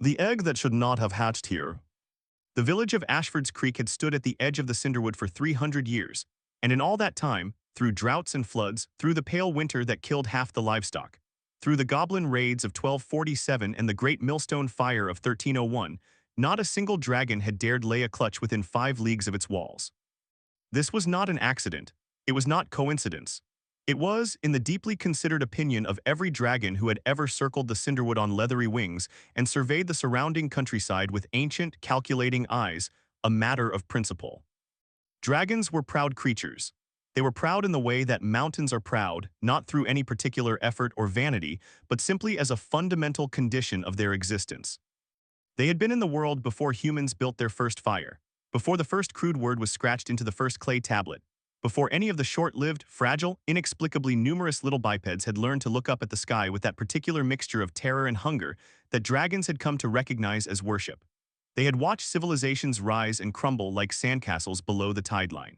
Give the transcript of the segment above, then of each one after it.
The egg that should not have hatched here. The village of Ashford's Creek had stood at the edge of the Cinderwood for 300 years, and in all that time, through droughts and floods, through the pale winter that killed half the livestock, through the goblin raids of 1247 and the great millstone fire of 1301, not a single dragon had dared lay a clutch within 5 leagues of its walls. This was not an accident. It was not coincidence. It was, in the deeply considered opinion of every dragon who had ever circled the Cinderwood on leathery wings and surveyed the surrounding countryside with ancient, calculating eyes, a matter of principle. Dragons were proud creatures. They were proud in the way that mountains are proud, not through any particular effort or vanity, but simply as a fundamental condition of their existence. They had been in the world before humans built their first fire, before the first crude word was scratched into the first clay tablet, before any of the short-lived, fragile, inexplicably numerous little bipeds had learned to look up at the sky with that particular mixture of terror and hunger that dragons had come to recognize as worship. They had watched civilizations rise and crumble like sandcastles below the tide line.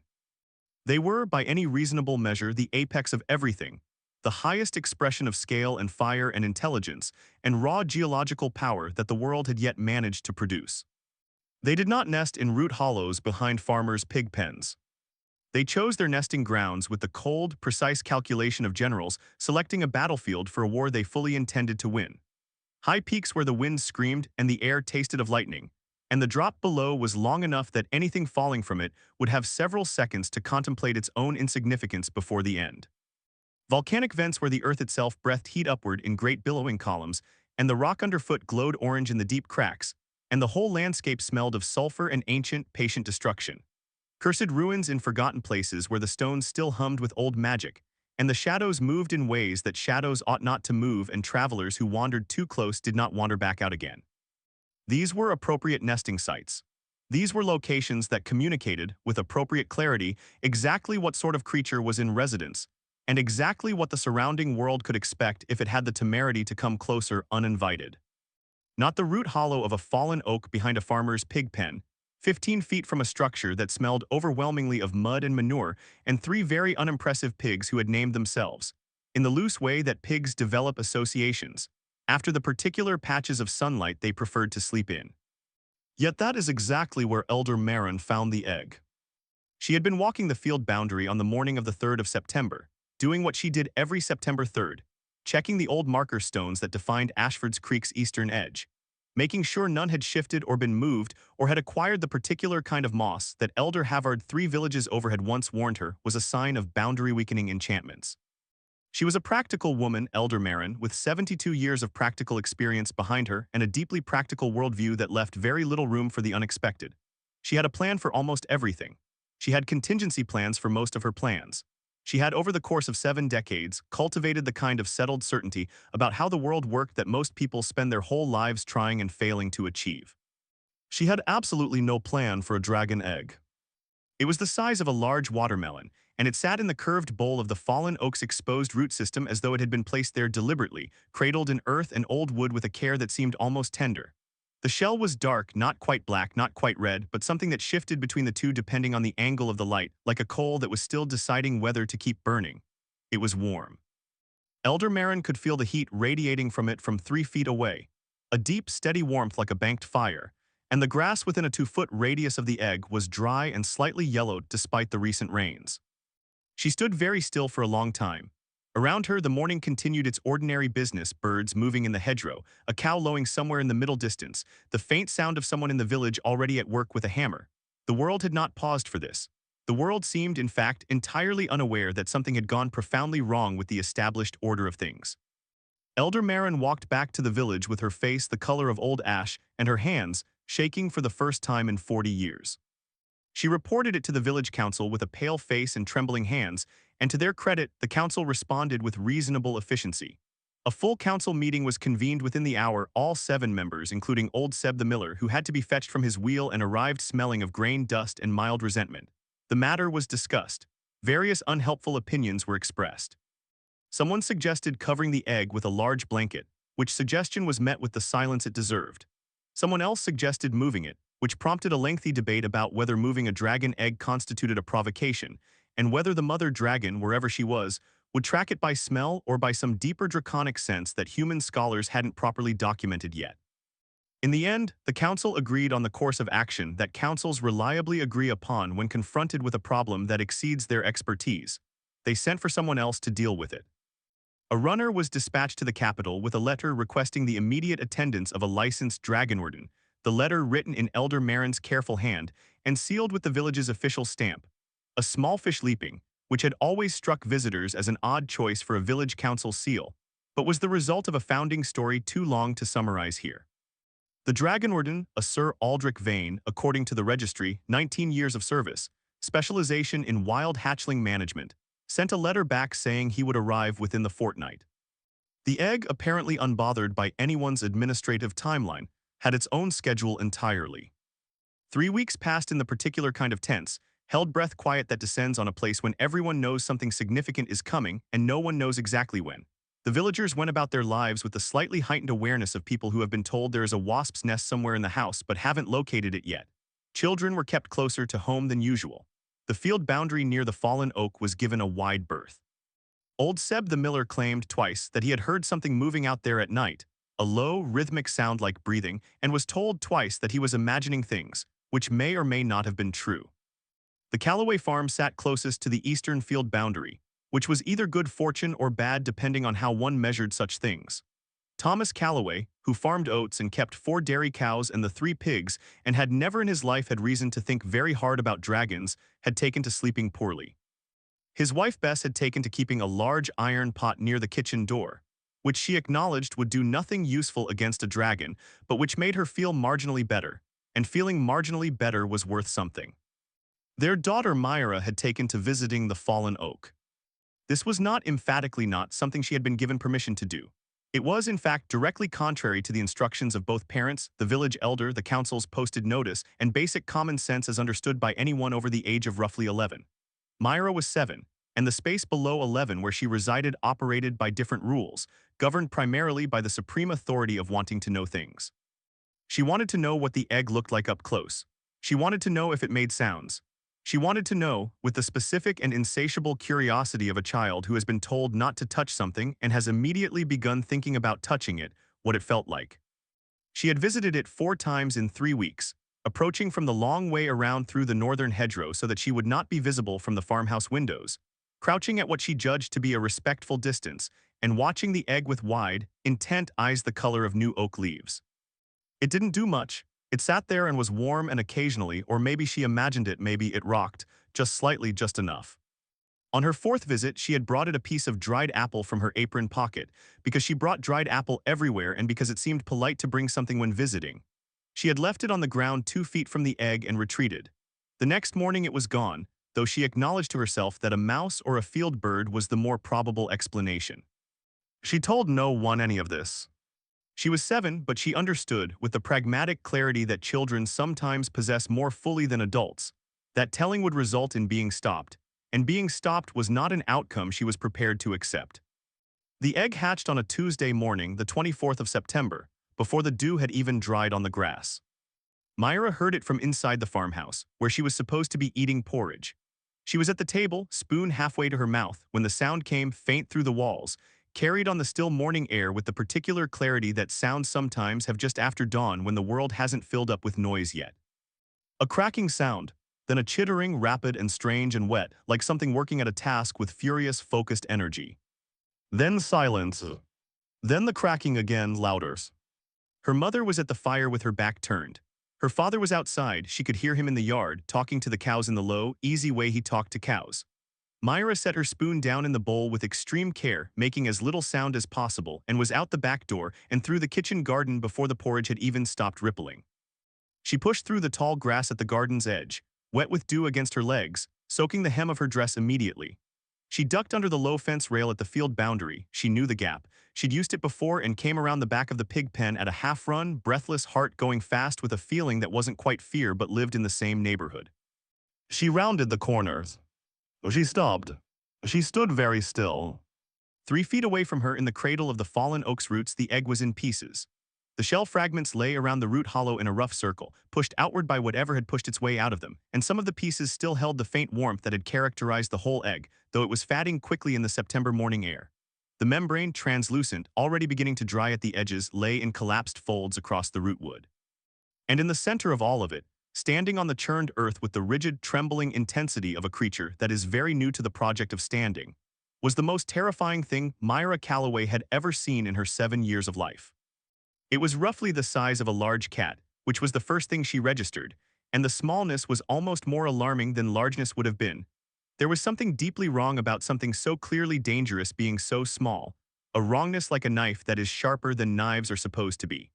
They were, by any reasonable measure, the apex of everything, the highest expression of scale and fire and intelligence and raw geological power that the world had yet managed to produce. They did not nest in root hollows behind farmers' pig pens. They chose their nesting grounds with the cold, precise calculation of generals selecting a battlefield for a war they fully intended to win. High peaks where the wind screamed and the air tasted of lightning, and the drop below was long enough that anything falling from it would have several seconds to contemplate its own insignificance before the end. Volcanic vents where the earth itself breathed heat upward in great billowing columns, and the rock underfoot glowed orange in the deep cracks, and the whole landscape smelled of sulfur and ancient, patient destruction. Cursed ruins in forgotten places where the stones still hummed with old magic, and the shadows moved in ways that shadows ought not to move, and travelers who wandered too close did not wander back out again. These were appropriate nesting sites. These were locations that communicated, with appropriate clarity, exactly what sort of creature was in residence, and exactly what the surrounding world could expect if it had the temerity to come closer uninvited. Not the root hollow of a fallen oak behind a farmer's pig pen, 15 feet from a structure that smelled overwhelmingly of mud and manure, and 3 very unimpressive pigs who had named themselves, in the loose way that pigs develop associations, after the particular patches of sunlight they preferred to sleep in. Yet that is exactly where Elder Marin found the egg. She had been walking the field boundary on the morning of the 3rd of September, doing what she did every September 3rd, checking the old marker stones that defined Ashford's Creek's eastern edge, making sure none had shifted or been moved or had acquired the particular kind of moss that Elder Havard 3 villages over had once warned her was a sign of boundary-weakening enchantments. She was a practical woman, Elder Marin, with 72 years of practical experience behind her and a deeply practical worldview that left very little room for the unexpected. She had a plan for almost everything. She had contingency plans for most of her plans. She had, over the course of 7 decades, cultivated the kind of settled certainty about how the world worked that most people spend their whole lives trying and failing to achieve. She had absolutely no plan for a dragon egg. It was the size of a large watermelon, and it sat in the curved bowl of the fallen oak's exposed root system as though it had been placed there deliberately, cradled in earth and old wood with a care that seemed almost tender. The shell was dark, not quite black, not quite red, but something that shifted between the two depending on the angle of the light, like a coal that was still deciding whether to keep burning. It was warm. Elder Marin could feel the heat radiating from it from 3 feet away, a deep, steady warmth like a banked fire, and the grass within a 2-foot radius of the egg was dry and slightly yellowed despite the recent rains. She stood very still for a long time. Around her, the morning continued its ordinary business, birds moving in the hedgerow, a cow lowing somewhere in the middle distance, the faint sound of someone in the village already at work with a hammer. The world had not paused for this. The world seemed, in fact, entirely unaware that something had gone profoundly wrong with the established order of things. Elder Marin walked back to the village with her face the color of old ash and her hands shaking for the first time in 40 years. She reported it to the village council with a pale face and trembling hands, and to their credit, the council responded with reasonable efficiency. A full council meeting was convened within the hour, all 7 members, including old Seb the miller, who had to be fetched from his wheel and arrived smelling of grain dust and mild resentment. The matter was discussed. Various unhelpful opinions were expressed. Someone suggested covering the egg with a large blanket, which suggestion was met with the silence it deserved. Someone else suggested moving it, which prompted a lengthy debate about whether moving a dragon egg constituted a provocation, and whether the mother dragon, wherever she was, would track it by smell or by some deeper draconic sense that human scholars hadn't properly documented yet. In the end, the council agreed on the course of action that councils reliably agree upon when confronted with a problem that exceeds their expertise. They sent for someone else to deal with it. A runner was dispatched to the capital with a letter requesting the immediate attendance of a licensed dragon warden, the letter written in Elder Marin's careful hand and sealed with the village's official stamp. A small fish leaping, which had always struck visitors as an odd choice for a village council seal, but was the result of a founding story too long to summarize here. The Dragon Warden, a Sir Aldrich Vane, according to the registry, 19 years of service, specialization in wild hatchling management, sent a letter back saying he would arrive within the fortnight. The egg, apparently unbothered by anyone's administrative timeline, had its own schedule entirely. 3 weeks passed in the particular kind of tense, held breath quiet that descends on a place when everyone knows something significant is coming and no one knows exactly when. The villagers went about their lives with the slightly heightened awareness of people who have been told there is a wasp's nest somewhere in the house but haven't located it yet. Children were kept closer to home than usual. The field boundary near the fallen oak was given a wide berth. Old Seb the miller claimed twice that he had heard something moving out there at night, a low, rhythmic sound like breathing, and was told twice that he was imagining things, which may or may not have been true. The Callaway farm sat closest to the eastern field boundary, which was either good fortune or bad depending on how one measured such things. Thomas Callaway, who farmed oats and kept 4 dairy cows and the 3 pigs and had never in his life had reason to think very hard about dragons, had taken to sleeping poorly. His wife Bess had taken to keeping a large iron pot near the kitchen door, which she acknowledged would do nothing useful against a dragon, but which made her feel marginally better, and feeling marginally better was worth something. Their daughter Myra had taken to visiting the fallen oak. This was not emphatically not something she had been given permission to do. It was, in fact, directly contrary to the instructions of both parents, the village elder, the council's posted notice, and basic common sense as understood by anyone over the age of roughly 11. Myra was 7, and the space below 11 where she resided operated by different rules, governed primarily by the supreme authority of wanting to know things. She wanted to know what the egg looked like up close. She wanted to know if it made sounds. She wanted to know, with the specific and insatiable curiosity of a child who has been told not to touch something and has immediately begun thinking about touching it, what it felt like. She had visited it 4 times in 3 weeks, approaching from the long way around through the northern hedgerow so that she would not be visible from the farmhouse windows, crouching at what she judged to be a respectful distance, and watching the egg with wide, intent eyes the color of new oak leaves. It didn't do much. It sat there and was warm and occasionally, or maybe she imagined it, maybe it rocked, just slightly, just enough. On her 4th visit, she had brought it a piece of dried apple from her apron pocket, because she brought dried apple everywhere and because it seemed polite to bring something when visiting. She had left it on the ground 2 feet from the egg and retreated. The next morning it was gone, though she acknowledged to herself that a mouse or a field bird was the more probable explanation. She told no one any of this. She was 7, but she understood, with the pragmatic clarity that children sometimes possess more fully than adults, that telling would result in being stopped, and being stopped was not an outcome she was prepared to accept. The egg hatched on a Tuesday morning, the 24th of September, before the dew had even dried on the grass. Myra heard it from inside the farmhouse, where she was supposed to be eating porridge. She was at the table, spoon halfway to her mouth, when the sound came faint through the walls, carried on the still morning air with the particular clarity that sounds sometimes have just after dawn when the world hasn't filled up with noise yet. A cracking sound, then a chittering, rapid and strange and wet, like something working at a task with furious, focused energy. Then silence. Then the cracking again, louder. Her mother was at the fire with her back turned. Her father was outside, she could hear him in the yard, talking to the cows in the low, easy way he talked to cows. Myra set her spoon down in the bowl with extreme care, making as little sound as possible, and was out the back door and through the kitchen garden before the porridge had even stopped rippling. She pushed through the tall grass at the garden's edge, wet with dew against her legs, soaking the hem of her dress immediately. She ducked under the low fence rail at the field boundary. She knew the gap. She'd used it before and came around the back of the pig pen at a half-run, breathless heart going fast with a feeling that wasn't quite fear but lived in the same neighborhood. She rounded the corners. She stopped. She stood very still. 3 feet away from her in the cradle of the fallen oak's roots, the egg was in pieces. The shell fragments lay around the root hollow in a rough circle, pushed outward by whatever had pushed its way out of them, and some of the pieces still held the faint warmth that had characterized the whole egg, though it was fatting quickly in the September morning air. The membrane, translucent, already beginning to dry at the edges, lay in collapsed folds across the rootwood. And in the center of all of it, standing on the churned earth with the rigid, trembling intensity of a creature that is very new to the project of standing, was the most terrifying thing Myra Calloway had ever seen in her 7 years of life. It was roughly the size of a large cat, which was the first thing she registered, and the smallness was almost more alarming than largeness would have been. There was something deeply wrong about something so clearly dangerous being so small, a wrongness like a knife that is sharper than knives are supposed to be.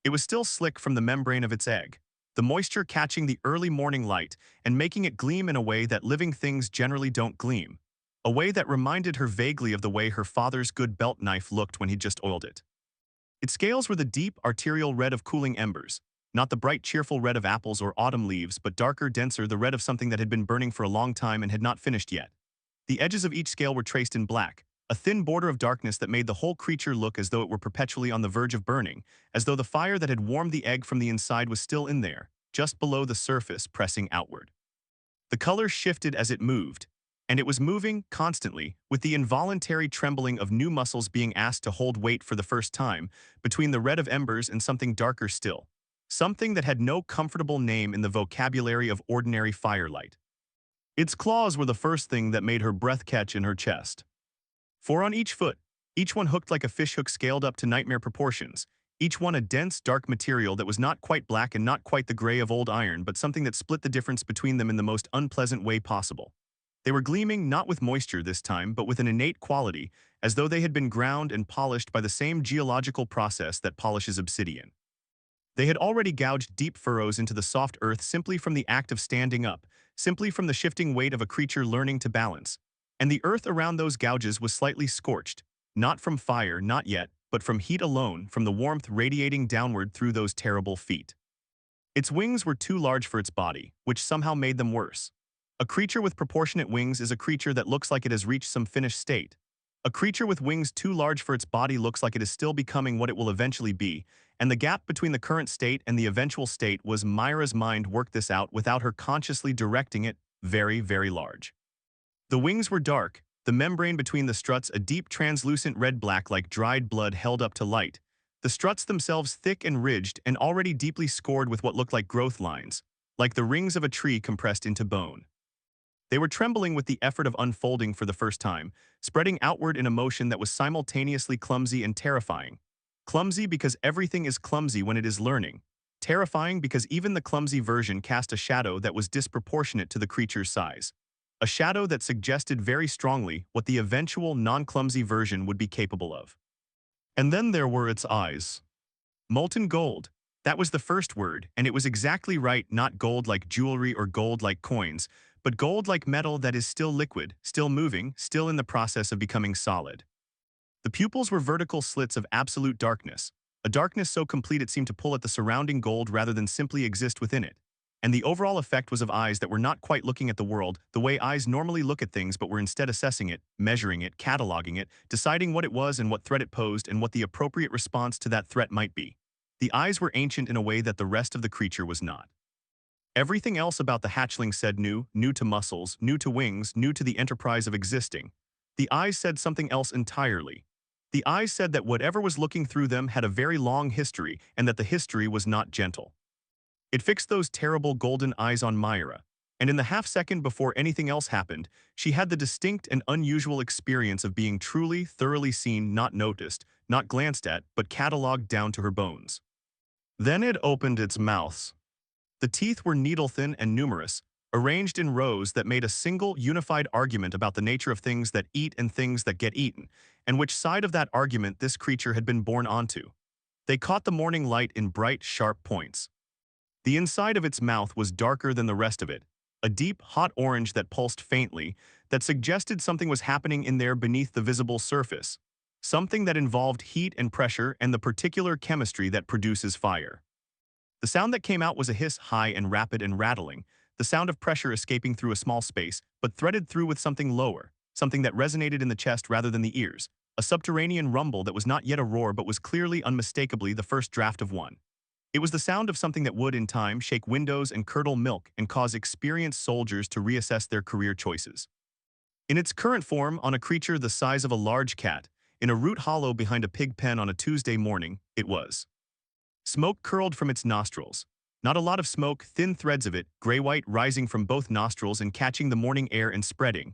It was still slick from the membrane of its egg, the moisture catching the early morning light and making it gleam in a way that living things generally don't gleam, a way that reminded her vaguely of the way her father's good belt knife looked when he just oiled it. Its scales were the deep, arterial red of cooling embers, not the bright, cheerful red of apples or autumn leaves, but darker, denser, the red of something that had been burning for a long time and had not finished yet. The edges of each scale were traced in black, a thin border of darkness that made the whole creature look as though it were perpetually on the verge of burning, as though the fire that had warmed the egg from the inside was still in there, just below the surface, pressing outward. The color shifted as it moved, and it was moving constantly, with the involuntary trembling of new muscles being asked to hold weight for the first time, between the red of embers and something darker still. Something that had no comfortable name in the vocabulary of ordinary firelight. Its claws were the first thing that made her breath catch in her chest. 4 on each foot, each one hooked like a fishhook scaled up to nightmare proportions, each one a dense, dark material that was not quite black and not quite the gray of old iron, but something that split the difference between them in the most unpleasant way possible. They were gleaming not with moisture this time, but with an innate quality, as though they had been ground and polished by the same geological process that polishes obsidian. They had already gouged deep furrows into the soft earth simply from the act of standing up, simply from the shifting weight of a creature learning to balance. And the earth around those gouges was slightly scorched, not from fire, not yet, but from heat alone, from the warmth radiating downward through those terrible feet. Its wings were too large for its body, which somehow made them worse. A creature with proportionate wings is a creature that looks like it has reached some finished state. A creature with wings too large for its body looks like it is still becoming what it will eventually be, and the gap between the current state and the eventual state was Myra's mind worked this out without her consciously directing it, very, very large. The wings were dark, the membrane between the struts a deep translucent red-black like dried blood held up to light, the struts themselves thick and ridged and already deeply scored with what looked like growth lines, like the rings of a tree compressed into bone. They were trembling with the effort of unfolding for the first time, spreading outward in a motion that was simultaneously clumsy and terrifying. Clumsy because everything is clumsy when it is learning. Terrifying because even the clumsy version cast a shadow that was disproportionate to the creature's size. A shadow that suggested very strongly what the eventual non-clumsy version would be capable of. And then there were its eyes. Molten gold. That was the first word, and it was exactly right, not gold like jewelry or gold like coins, but gold like metal that is still liquid, still moving, still in the process of becoming solid. The pupils were vertical slits of absolute darkness, a darkness so complete it seemed to pull at the surrounding gold rather than simply exist within it. And the overall effect was of eyes that were not quite looking at the world the way eyes normally look at things, but were instead assessing it, measuring it, cataloging it, deciding what it was and what threat it posed and what the appropriate response to that threat might be. The eyes were ancient in a way that the rest of the creature was not. Everything else about the hatchling said new to muscles, new to wings, new to the enterprise of existing. The eyes said something else entirely. The eyes said that whatever was looking through them had a very long history and that the history was not gentle. It fixed those terrible golden eyes on Myra, and in the half-second before anything else happened, she had the distinct and unusual experience of being truly, thoroughly seen, not noticed, not glanced at, but catalogued down to her bones. Then it opened its mouth. The teeth were needle-thin and numerous, arranged in rows that made a single, unified argument about the nature of things that eat and things that get eaten, and which side of that argument this creature had been born onto. They caught the morning light in bright, sharp points. The inside of its mouth was darker than the rest of it, a deep, hot orange that pulsed faintly, that suggested something was happening in there beneath the visible surface, something that involved heat and pressure and the particular chemistry that produces fire. The sound that came out was a hiss, high and rapid and rattling, the sound of pressure escaping through a small space, but threaded through with something lower, something that resonated in the chest rather than the ears, a subterranean rumble that was not yet a roar but was clearly, unmistakably the first draft of one. It was the sound of something that would, in time, shake windows and curdle milk and cause experienced soldiers to reassess their career choices. In its current form, on a creature the size of a large cat, in a root hollow behind a pig pen on a Tuesday morning, it was. Smoke curled from its nostrils, Not a lot of smoke, thin threads of it, gray-white, rising from both nostrils and catching the morning air and spreading.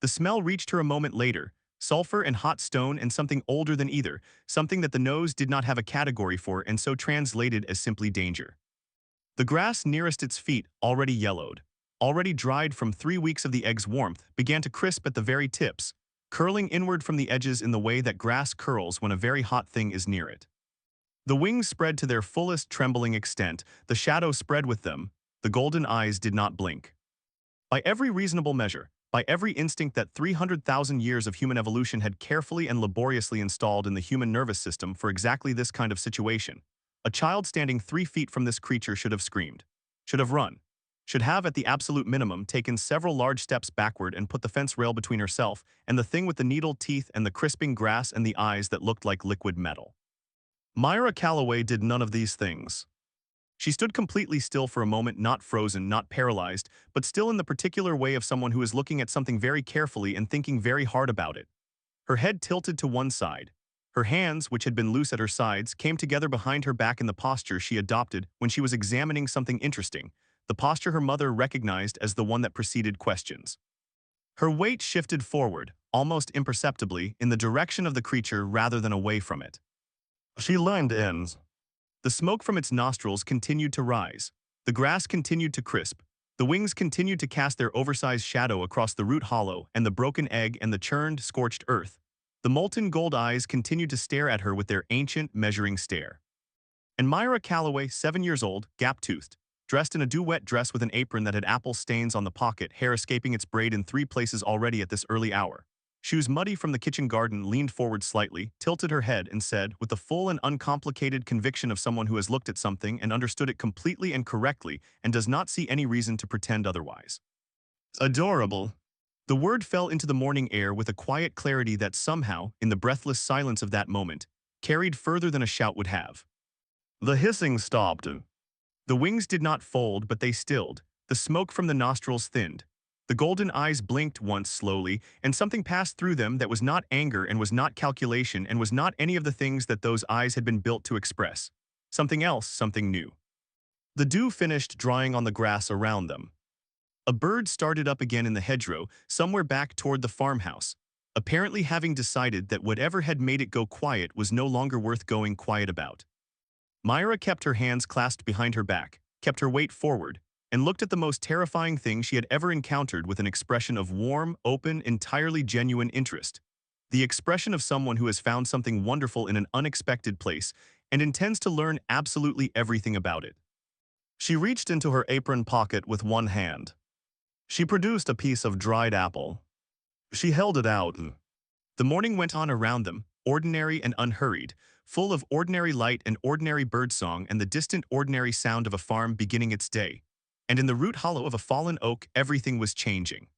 The smell reached her a moment later, sulfur and hot stone and something older than either, something that the nose did not have a category for and so translated as simply danger. The grass nearest its feet, already yellowed, already dried from 3 weeks of the egg's warmth, began to crisp at the very tips, curling inward from the edges in the way that grass curls when a very hot thing is near it. The wings spread to their fullest trembling extent, the shadow spread with them, the golden eyes did not blink. By every reasonable measure, by every instinct that 300,000 years of human evolution had carefully and laboriously installed in the human nervous system for exactly this kind of situation, a child standing 3 feet from this creature should have screamed, should have run, should have at the absolute minimum taken several large steps backward and put the fence rail between herself and the thing with the needle teeth and the crisping grass and the eyes that looked like liquid metal. Myra Calloway did none of these things. She stood completely still for a moment, not frozen, not paralyzed, but still in the particular way of someone who is looking at something very carefully and thinking very hard about it. Her head tilted to one side. Her hands, which had been loose at her sides, came together behind her back in the posture she adopted when she was examining something interesting, the posture her mother recognized as the one that preceded questions. Her weight shifted forward, almost imperceptibly, in the direction of the creature rather than away from it. She leaned in. The smoke from its nostrils continued to rise. The grass continued to crisp. The wings continued to cast their oversized shadow across the root hollow and the broken egg and the churned, scorched earth. The molten gold eyes continued to stare at her with their ancient, measuring stare. And Myra Calloway, 7 years old, gap-toothed, dressed in a dew-wet dress with an apron that had apple stains on the pocket, hair escaping its braid in 3 places already at this early hour. Shoes muddy from the kitchen garden, leaned forward slightly, tilted her head and said, with the full and uncomplicated conviction of someone who has looked at something and understood it completely and correctly and does not see any reason to pretend otherwise. Adorable. The word fell into the morning air with a quiet clarity that somehow, in the breathless silence of that moment, carried further than a shout would have. The hissing stopped. The wings did not fold, but they stilled. The smoke from the nostrils thinned. The golden eyes blinked once slowly, and something passed through them that was not anger and was not calculation and was not any of the things that those eyes had been built to express. Something else, something new. The dew finished drying on the grass around them. A bird started up again in the hedgerow, somewhere back toward the farmhouse, apparently having decided that whatever had made it go quiet was no longer worth going quiet about. Myra kept her hands clasped behind her back, kept her weight forward, and looked at the most terrifying thing she had ever encountered with an expression of warm, open, entirely genuine interest. The expression of someone who has found something wonderful in an unexpected place and intends to learn absolutely everything about it. She reached into her apron pocket with one hand. She produced a piece of dried apple. She held it out. The morning went on around them, ordinary and unhurried, full of ordinary light and ordinary birdsong and the distant ordinary sound of a farm beginning its day. And in the root hollow of a fallen oak, everything was changing.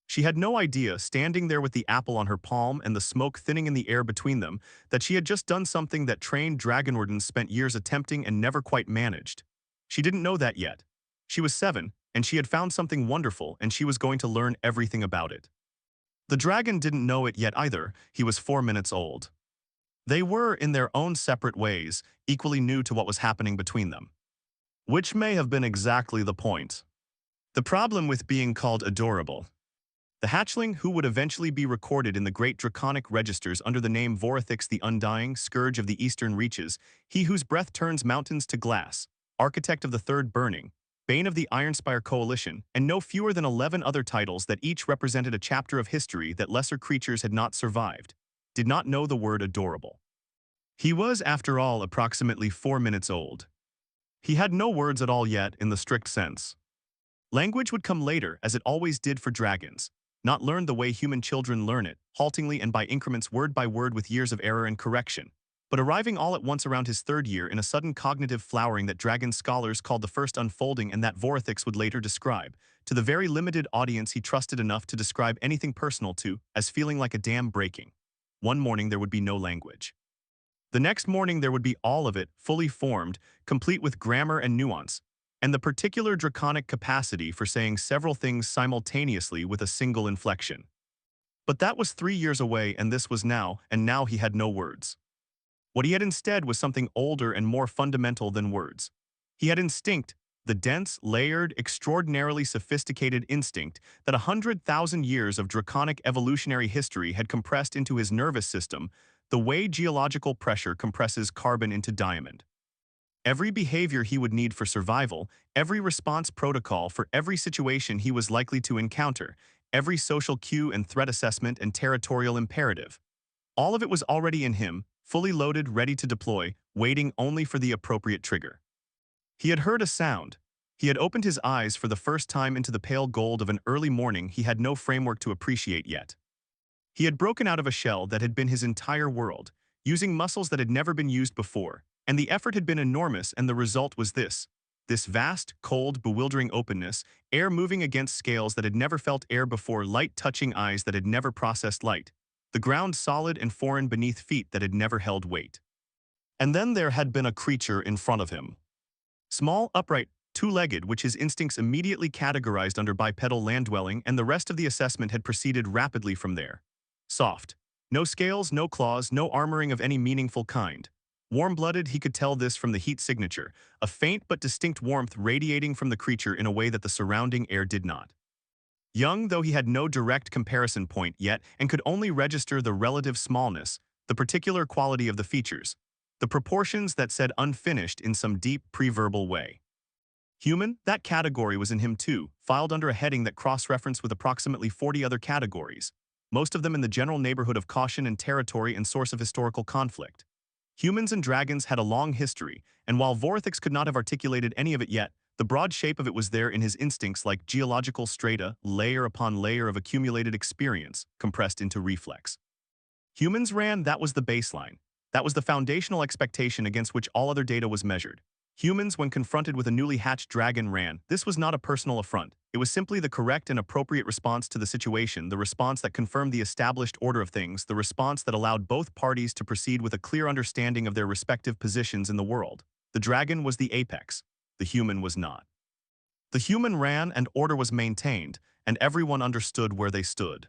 She had no idea, standing there with the apple on her palm and the smoke thinning in the air between them, that she had just done something that trained dragon wardens spent years attempting and never quite managed. She didn't know that yet. She was 7, and she had found something wonderful, and she was going to learn everything about it. The dragon didn't know it yet either. He was 4 minutes old. They were, in their own separate ways, equally new to what was happening between them. Which may have been exactly the point. The problem with being called adorable. The hatchling who would eventually be recorded in the great draconic registers under the name Vorithix the Undying, Scourge of the Eastern Reaches, he whose breath turns mountains to glass, Architect of the Third Burning, Bane of the Ironspire Coalition, and no fewer than 11 other titles that each represented a chapter of history that lesser creatures had not survived, did not know the word adorable. He was, after all, approximately 4 minutes old. He had no words at all yet in the strict sense. Language would come later, as it always did for dragons, not learned the way human children learn it, haltingly and by increments word by word with years of error and correction, but arriving all at once around his 3rd year in a sudden cognitive flowering that dragon scholars called the first unfolding and that Vorithix would later describe, to the very limited audience he trusted enough to describe anything personal to, as feeling like a dam breaking. One morning there would be no language. The next morning there would be all of it, fully formed, complete with grammar and nuance, and the particular draconic capacity for saying several things simultaneously with a single inflection. But that was 3 years away, and this was now, and now he had no words. What he had instead was something older and more fundamental than words. He had instinct, the dense, layered, extraordinarily sophisticated instinct that 100,000 years of draconic evolutionary history had compressed into his nervous system, the way geological pressure compresses carbon into diamond. Every behavior he would need for survival, every response protocol for every situation he was likely to encounter, every social cue and threat assessment and territorial imperative. All of it was already in him, fully loaded, ready to deploy, waiting only for the appropriate trigger. He had heard a sound. He had opened his eyes for the first time into the pale gold of an early morning he had no framework to appreciate yet. He had broken out of a shell that had been his entire world, using muscles that had never been used before, and the effort had been enormous, and the result was this vast, cold, bewildering openness, air moving against scales that had never felt air before, light touching eyes that had never processed light, the ground solid and foreign beneath feet that had never held weight. And then there had been a creature in front of him. Small, upright, two-legged, which his instincts immediately categorized under bipedal land-dwelling, and the rest of the assessment had proceeded rapidly from there. Soft. No scales, no claws, no armoring of any meaningful kind. Warm-blooded, he could tell this from the heat signature, a faint but distinct warmth radiating from the creature in a way that the surrounding air did not. Young, though he had no direct comparison point yet and could only register the relative smallness, the particular quality of the features, the proportions that said unfinished in some deep pre-verbal way. Human, that category was in him too, filed under a heading that cross-referenced with approximately 40 other categories, most of them in the general neighborhood of caution and territory and source of historical conflict. Humans and dragons had a long history, and while Vorthix could not have articulated any of it yet, the broad shape of it was there in his instincts like geological strata, layer upon layer of accumulated experience, compressed into reflex. Humans ran, that was the baseline. That was the foundational expectation against which all other data was measured. Humans, when confronted with a newly hatched dragon, ran. This was not a personal affront. It was simply the correct and appropriate response to the situation, the response that confirmed the established order of things, the response that allowed both parties to proceed with a clear understanding of their respective positions in the world. The dragon was the apex. The human was not. The human ran and order was maintained, and everyone understood where they stood.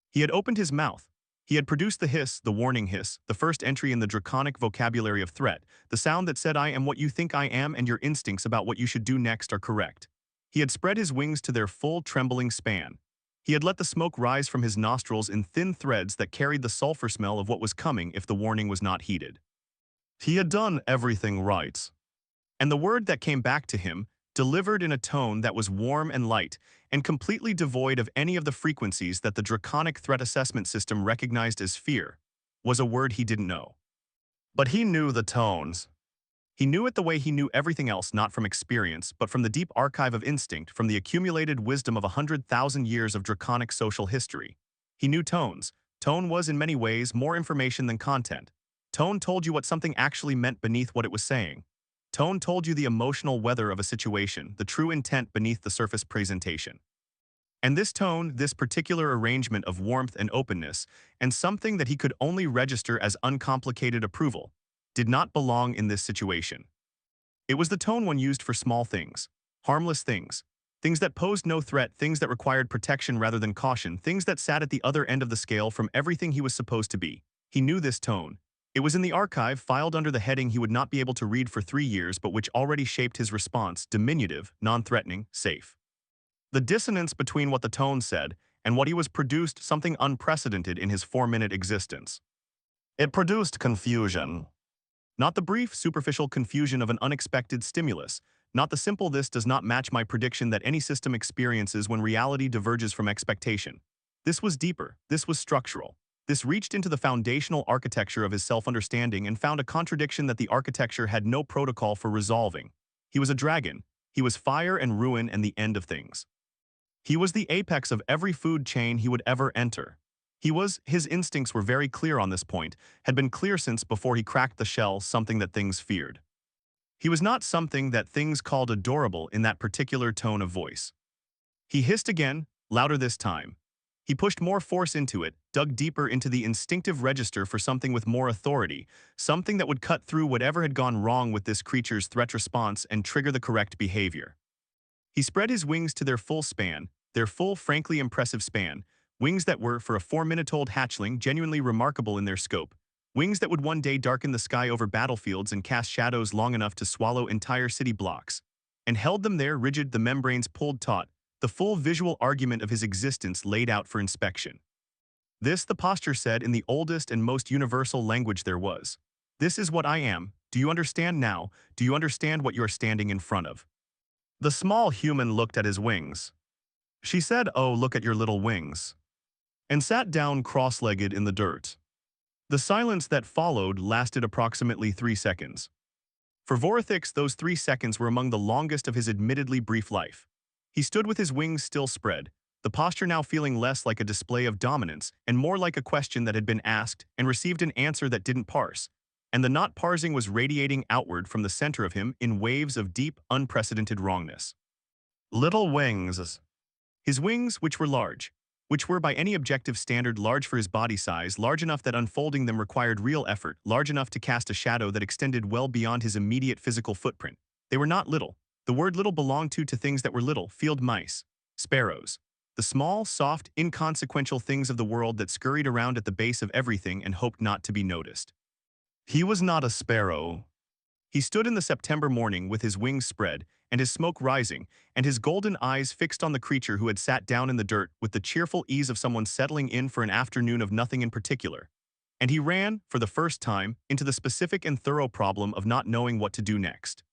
He had opened his mouth. He had produced the hiss, the warning hiss, the first entry in the draconic vocabulary of threat, the sound that said, "I am what you think I am, and your instincts about what you should do next are correct." He had spread his wings to their full trembling span. He had let the smoke rise from his nostrils in thin threads that carried the sulfur smell of what was coming if the warning was not heeded. He had done everything right. And the word that came back to him, delivered in a tone that was warm and light, and completely devoid of any of the frequencies that the draconic threat assessment system recognized as fear, was a word he didn't know. But he knew the tones. He knew it the way he knew everything else, not from experience, but from the deep archive of instinct, from the accumulated wisdom of 100,000 years of draconic social history. He knew tones. Tone was, in many ways, more information than content. Tone told you what something actually meant beneath what it was saying. Tone told you the emotional weather of a situation, the true intent beneath the surface presentation. And this tone, this particular arrangement of warmth and openness, and something that he could only register as uncomplicated approval, did not belong in this situation. It was the tone one used for small things, harmless things, things that posed no threat, things that required protection rather than caution, things that sat at the other end of the scale from everything he was supposed to be. He knew this tone. It was in the archive, filed under the heading he would not be able to read for 3 years, but which already shaped his response: diminutive, non-threatening, safe. The dissonance between what the tone said and what he was produced something unprecedented in his 4-minute existence. It produced confusion. Not the brief, superficial confusion of an unexpected stimulus, not the simple "this does not match my prediction" that any system experiences when reality diverges from expectation. This was deeper, this was structural. This reached into the foundational architecture of his self-understanding and found a contradiction that the architecture had no protocol for resolving. He was a dragon. He was fire and ruin and the end of things. He was the apex of every food chain he would ever enter. His instincts were very clear on this point, had been clear since before he cracked the shell, something that things feared. He was not something that things called adorable in that particular tone of voice. He hissed again, louder this time. He pushed more force into it, dug deeper into the instinctive register for something with more authority, something that would cut through whatever had gone wrong with this creature's threat response and trigger the correct behavior. He spread his wings to their full span, their full, frankly impressive span, wings that were, for a 4-minute-old hatchling, genuinely remarkable in their scope, Wings that would one day darken the sky over battlefields and cast shadows long enough to swallow entire city blocks. And held them there rigid, the membranes pulled taut, the full visual argument of his existence laid out for inspection. This, the posture said in the oldest and most universal language there was. This is what I am. Do you understand now? Do you understand what you are standing in front of? The small human looked at his wings. She said, "Oh, look at your little wings," and sat down cross-legged in the dirt. The silence that followed lasted approximately 3 seconds. For Vorithix, those 3 seconds were among the longest of his admittedly brief life. He stood with his wings still spread, the posture now feeling less like a display of dominance and more like a question that had been asked and received an answer that didn't parse, and the not parsing was radiating outward from the center of him in waves of deep, unprecedented wrongness. Little wings. His wings, which were large, which were by any objective standard large for his body size, large enough that unfolding them required real effort, large enough to cast a shadow that extended well beyond his immediate physical footprint. They were not little. The word little belonged to things that were little, field mice, sparrows. The small, soft, inconsequential things of the world that scurried around at the base of everything and hoped not to be noticed. He was not a sparrow. He stood in the September morning with his wings spread and his smoke rising, and his golden eyes fixed on the creature who had sat down in the dirt with the cheerful ease of someone settling in for an afternoon of nothing in particular. And he ran, for the first time, into the specific and thorough problem of not knowing what to do next.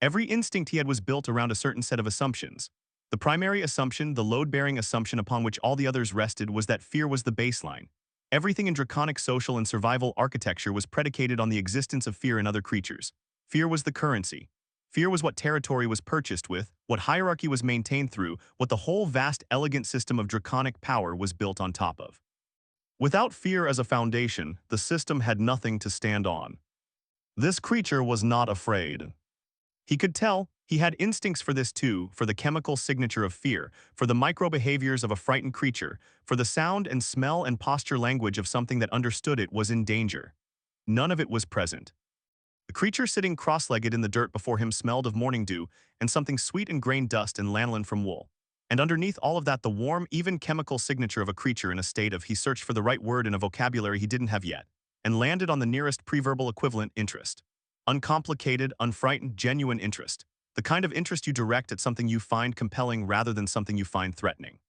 Every instinct he had was built around a certain set of assumptions. The primary assumption, the load-bearing assumption upon which all the others rested, was that fear was the baseline. Everything in draconic social and survival architecture was predicated on the existence of fear in other creatures. Fear was the currency. Fear was what territory was purchased with, what hierarchy was maintained through, what the whole vast, elegant system of draconic power was built on top of. Without fear as a foundation, the system had nothing to stand on. This creature was not afraid. He could tell. He had instincts for this too, for the chemical signature of fear, for the micro-behaviors of a frightened creature, for the sound and smell and posture language of something that understood it was in danger. None of it was present. The creature sitting cross-legged in the dirt before him smelled of morning dew and something sweet and grain dust and lanolin from wool. And underneath all of that, the warm, even chemical signature of a creature in a state of he searched for the right word in a vocabulary he didn't have yet, and landed on the nearest preverbal equivalent: interest. Uncomplicated, unfrightened, genuine interest. The kind of interest you direct at something you find compelling rather than something you find threatening.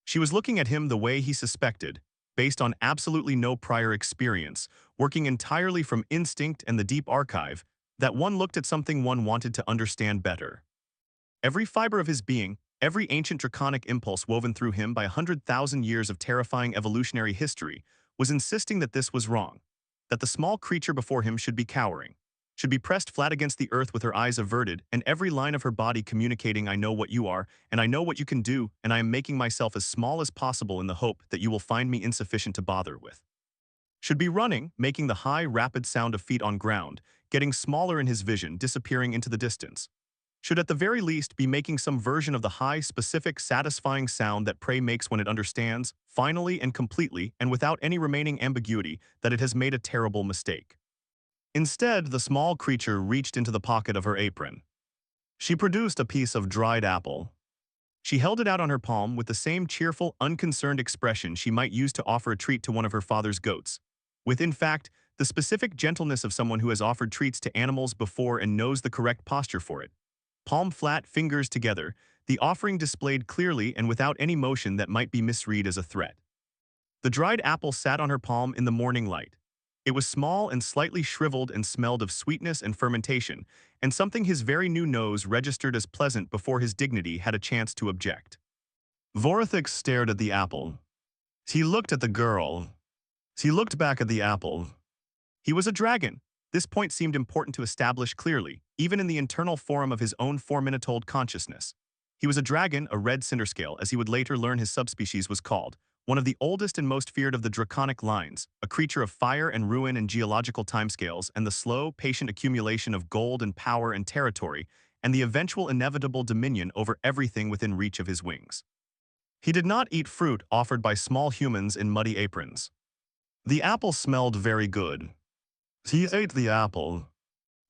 She was looking at him the way he suspected, based on absolutely no prior experience, working entirely from instinct and the deep archive, that one looked at something one wanted to understand better. Every fiber of his being, every ancient draconic impulse woven through him by 100,000 years of terrifying evolutionary history, was insisting that this was wrong, that the small creature before him should be cowering, should be pressed flat against the earth with her eyes averted and every line of her body communicating, "I know what you are, and I know what you can do, and I am making myself as small as possible in the hope that you will find me insufficient to bother with." Should be running, making the high, rapid sound of feet on ground, getting smaller in his vision, disappearing into the distance. Should at the very least be making some version of the high, specific, satisfying sound that prey makes when it understands, finally and completely, and without any remaining ambiguity, that it has made a terrible mistake. Instead, the small creature reached into the pocket of her apron. She produced a piece of dried apple. She held it out on her palm with the same cheerful, unconcerned expression she might use to offer a treat to one of her father's goats. With, in fact, the specific gentleness of someone who has offered treats to animals before and knows the correct posture for it. Palm flat, fingers together, the offering displayed clearly and without any motion that might be misread as a threat. The dried apple sat on her palm in the morning light. It was small and slightly shriveled and smelled of sweetness and fermentation, and something his very new nose registered as pleasant before his dignity had a chance to object. Vorithix stared at the apple. He looked at the girl. He looked back at the apple. He was a dragon. This point seemed important to establish clearly, even in the internal forum of his own 4-minute-old consciousness. He was a dragon, a red cinderscale, as he would later learn his subspecies was called, one of the oldest and most feared of the draconic lines, a creature of fire and ruin and geological timescales and the slow, patient accumulation of gold and power and territory, and the eventual inevitable dominion over everything within reach of his wings. He did not eat fruit offered by small humans in muddy aprons. The apple smelled very good. He ate the apple.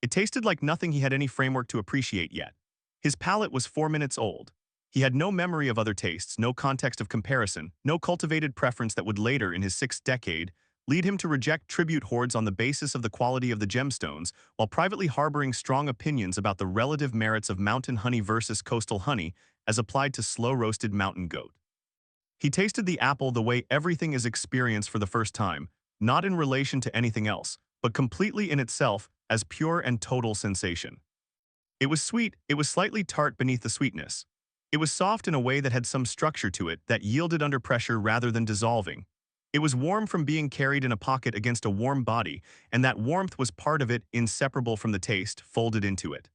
It tasted like nothing he had any framework to appreciate yet. His palate was 4 minutes old. He had no memory of other tastes, no context of comparison, no cultivated preference that would later, in his 6th decade, lead him to reject tribute hordes on the basis of the quality of the gemstones, while privately harboring strong opinions about the relative merits of mountain honey versus coastal honey as applied to slow-roasted mountain goat. He tasted the apple the way everything is experienced for the first time, not in relation to anything else, but completely in itself as pure and total sensation. It was sweet, it was slightly tart beneath the sweetness. It was soft in a way that had some structure to it that yielded under pressure rather than dissolving. It was warm from being carried in a pocket against a warm body, and that warmth was part of it, inseparable from the taste, folded into it.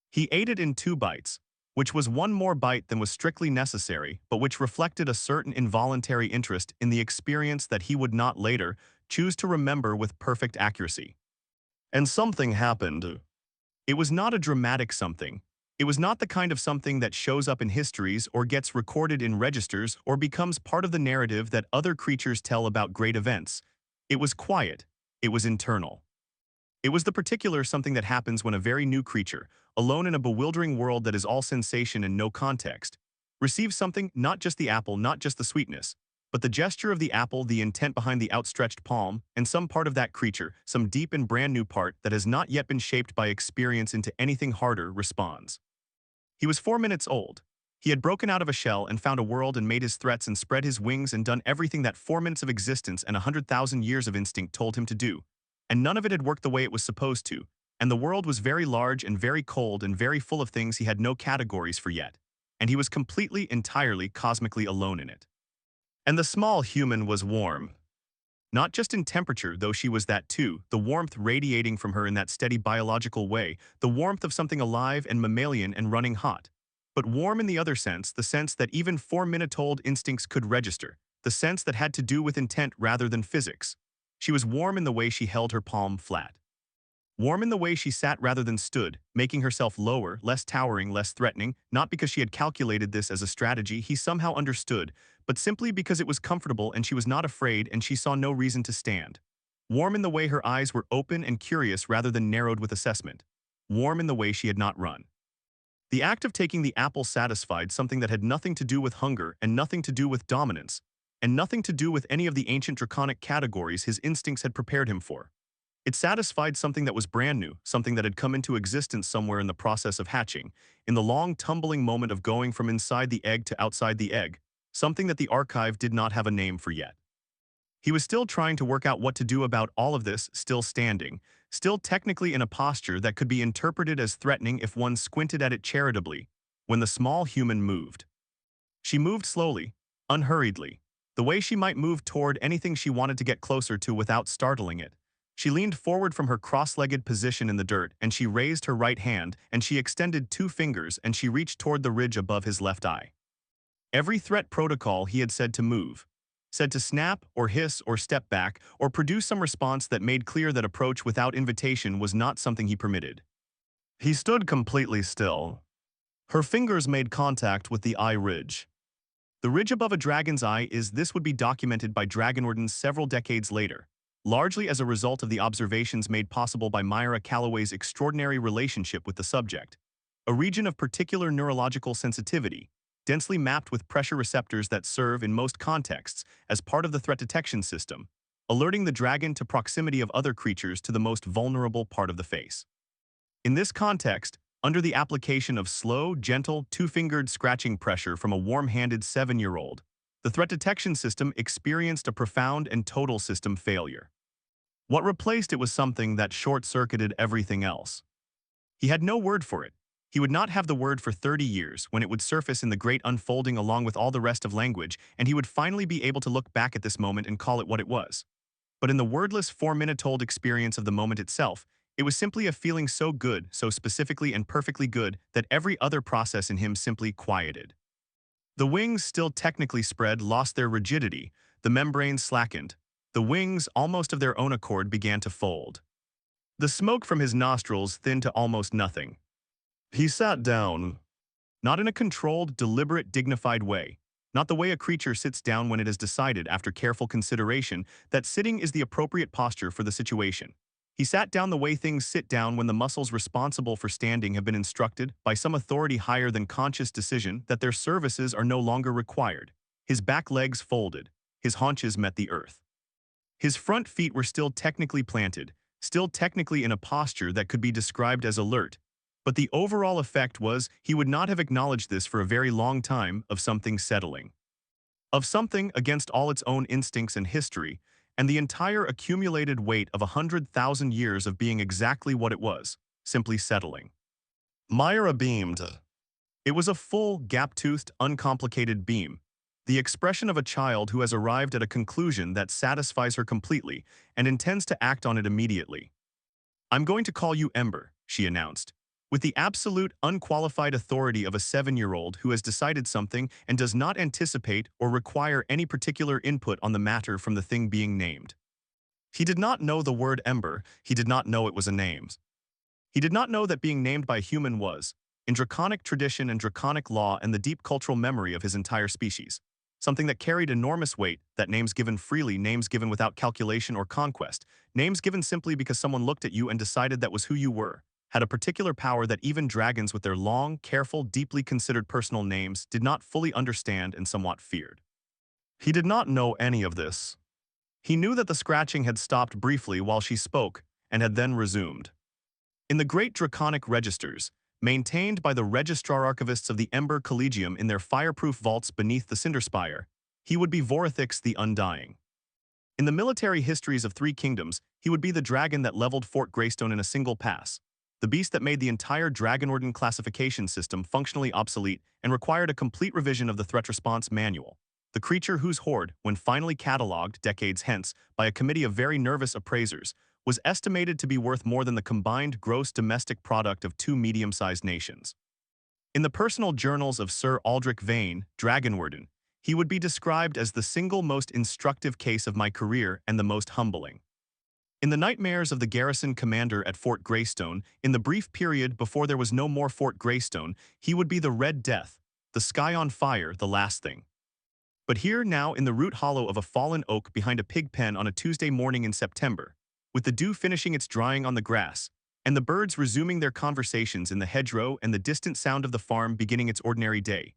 He ate it in 2 bites, which was one more bite than was strictly necessary, but which reflected a certain involuntary interest in the experience that he would not later choose to remember with perfect accuracy. And something happened. It was not a dramatic something. It was not the kind of something that shows up in histories or gets recorded in registers or becomes part of the narrative that other creatures tell about great events. It was quiet. It was internal. It was the particular something that happens when a very new creature, alone in a bewildering world that is all sensation and no context, receives something, not just the apple, not just the sweetness, but the gesture of the apple, the intent behind the outstretched palm, and some part of that creature, some deep and brand new part that has not yet been shaped by experience into anything harder, responds. He was 4 minutes old. He had broken out of a shell and found a world and made his threats and spread his wings and done everything that 4 minutes of existence and 100,000 years of instinct told him to do. And none of it had worked the way it was supposed to, and the world was very large and very cold and very full of things he had no categories for yet, and he was completely, entirely, cosmically alone in it. And the small human was warm. Not just in temperature, though she was that too, the warmth radiating from her in that steady biological way, the warmth of something alive and mammalian and running hot. But warm in the other sense, the sense that even 4-minute-old instincts could register, the sense that had to do with intent rather than physics. She was warm in the way she held her palm flat. Warm in the way she sat rather than stood, making herself lower, less towering, less threatening, not because she had calculated this as a strategy he somehow understood, but simply because it was comfortable and she was not afraid and she saw no reason to stand. Warm in the way her eyes were open and curious rather than narrowed with assessment. Warm in the way she had not run. The act of taking the apple satisfied something that had nothing to do with hunger and nothing to do with dominance, and nothing to do with any of the ancient draconic categories his instincts had prepared him for. It satisfied something that was brand new, something that had come into existence somewhere in the process of hatching, in the long tumbling moment of going from inside the egg to outside the egg, something that the archive did not have a name for yet. He was still trying to work out what to do about all of this, still standing, still technically in a posture that could be interpreted as threatening if one squinted at it charitably, when the small human moved. She moved slowly, unhurriedly, the way she might move toward anything she wanted to get closer to without startling it. She leaned forward from her cross-legged position in the dirt, and she raised her right hand, and she extended 2 fingers, and she reached toward the ridge above his left eye. Every threat protocol he had said to move, said to snap or hiss or step back or produce some response that made clear that approach without invitation was not something he permitted. He stood completely still. Her fingers made contact with the eye ridge. The ridge above a dragon's eye would be documented by dragon wardens several decades later, largely as a result of the observations made possible by Myra Calloway's extraordinary relationship with the subject, a region of particular neurological sensitivity, densely mapped with pressure receptors that serve in most contexts as part of the threat detection system, alerting the dragon to proximity of other creatures to the most vulnerable part of the face. In this context, under the application of slow, gentle, 2-fingered scratching pressure from a warm-handed 7-year-old, the threat detection system experienced a profound and total system failure. What replaced it was something that short-circuited everything else. He had no word for it. He would not have the word for 30 years when it would surface in the great unfolding along with all the rest of language, and he would finally be able to look back at this moment and call it what it was. But in the wordless 4-minute-old experience of the moment itself, it was simply a feeling so good, so specifically and perfectly good, that every other process in him simply quieted. The wings, still technically spread, lost their rigidity, the membranes slackened. The wings, almost of their own accord, began to fold. The smoke from his nostrils thinned to almost nothing. He sat down. Not in a controlled, deliberate, dignified way. Not the way a creature sits down when it has decided, after careful consideration, that sitting is the appropriate posture for the situation. He sat down the way things sit down when the muscles responsible for standing have been instructed, by some authority higher than conscious decision, that their services are no longer required. His back legs folded. His haunches met the earth. His front feet were still technically planted, still technically in a posture that could be described as alert, but the overall effect was he would not have acknowledged this for a very long time of something settling. Of something against all its own instincts and history, and the entire accumulated weight of 100,000 years of being exactly what it was, simply settling. Myra beamed. It was a full, gap-toothed, uncomplicated beam, the expression of a child who has arrived at a conclusion that satisfies her completely and intends to act on it immediately. "I'm going to call you Ember," she announced, with the absolute, unqualified authority of a 7-year-old who has decided something and does not anticipate or require any particular input on the matter from the thing being named. He did not know the word Ember, he did not know it was a name. He did not know that being named by a human was, in draconic tradition and draconic law and the deep cultural memory of his entire species, something that carried enormous weight, that names given freely, names given without calculation or conquest, names given simply because someone looked at you and decided that was who you were, had a particular power that even dragons with their long, careful, deeply considered personal names did not fully understand and somewhat feared. He did not know any of this. He knew that the scratching had stopped briefly while she spoke and had then resumed. In the great draconic registers, maintained by the registrar archivists of the Ember Collegium in their fireproof vaults beneath the Cinderspire, he would be Vorithix the Undying. In the military histories of 3 kingdoms, he would be the dragon that leveled Fort Greystone in a single pass, the beast that made the entire Dragonorden classification system functionally obsolete and required a complete revision of the threat response manual, the creature whose horde, when finally catalogued decades hence by a committee of very nervous appraisers, was estimated to be worth more than the combined gross domestic product of 2 medium-sized nations. In the personal journals of Sir Aldrich Vane, Dragonwarden, he would be described as the single most instructive case of my career and the most humbling. In the nightmares of the garrison commander at Fort Greystone, in the brief period before there was no more Fort Greystone, he would be the Red Death, the sky on fire, the last thing. But here now in the root hollow of a fallen oak behind a pig pen on a Tuesday morning in September, with the dew finishing its drying on the grass, and the birds resuming their conversations in the hedgerow and the distant sound of the farm beginning its ordinary day,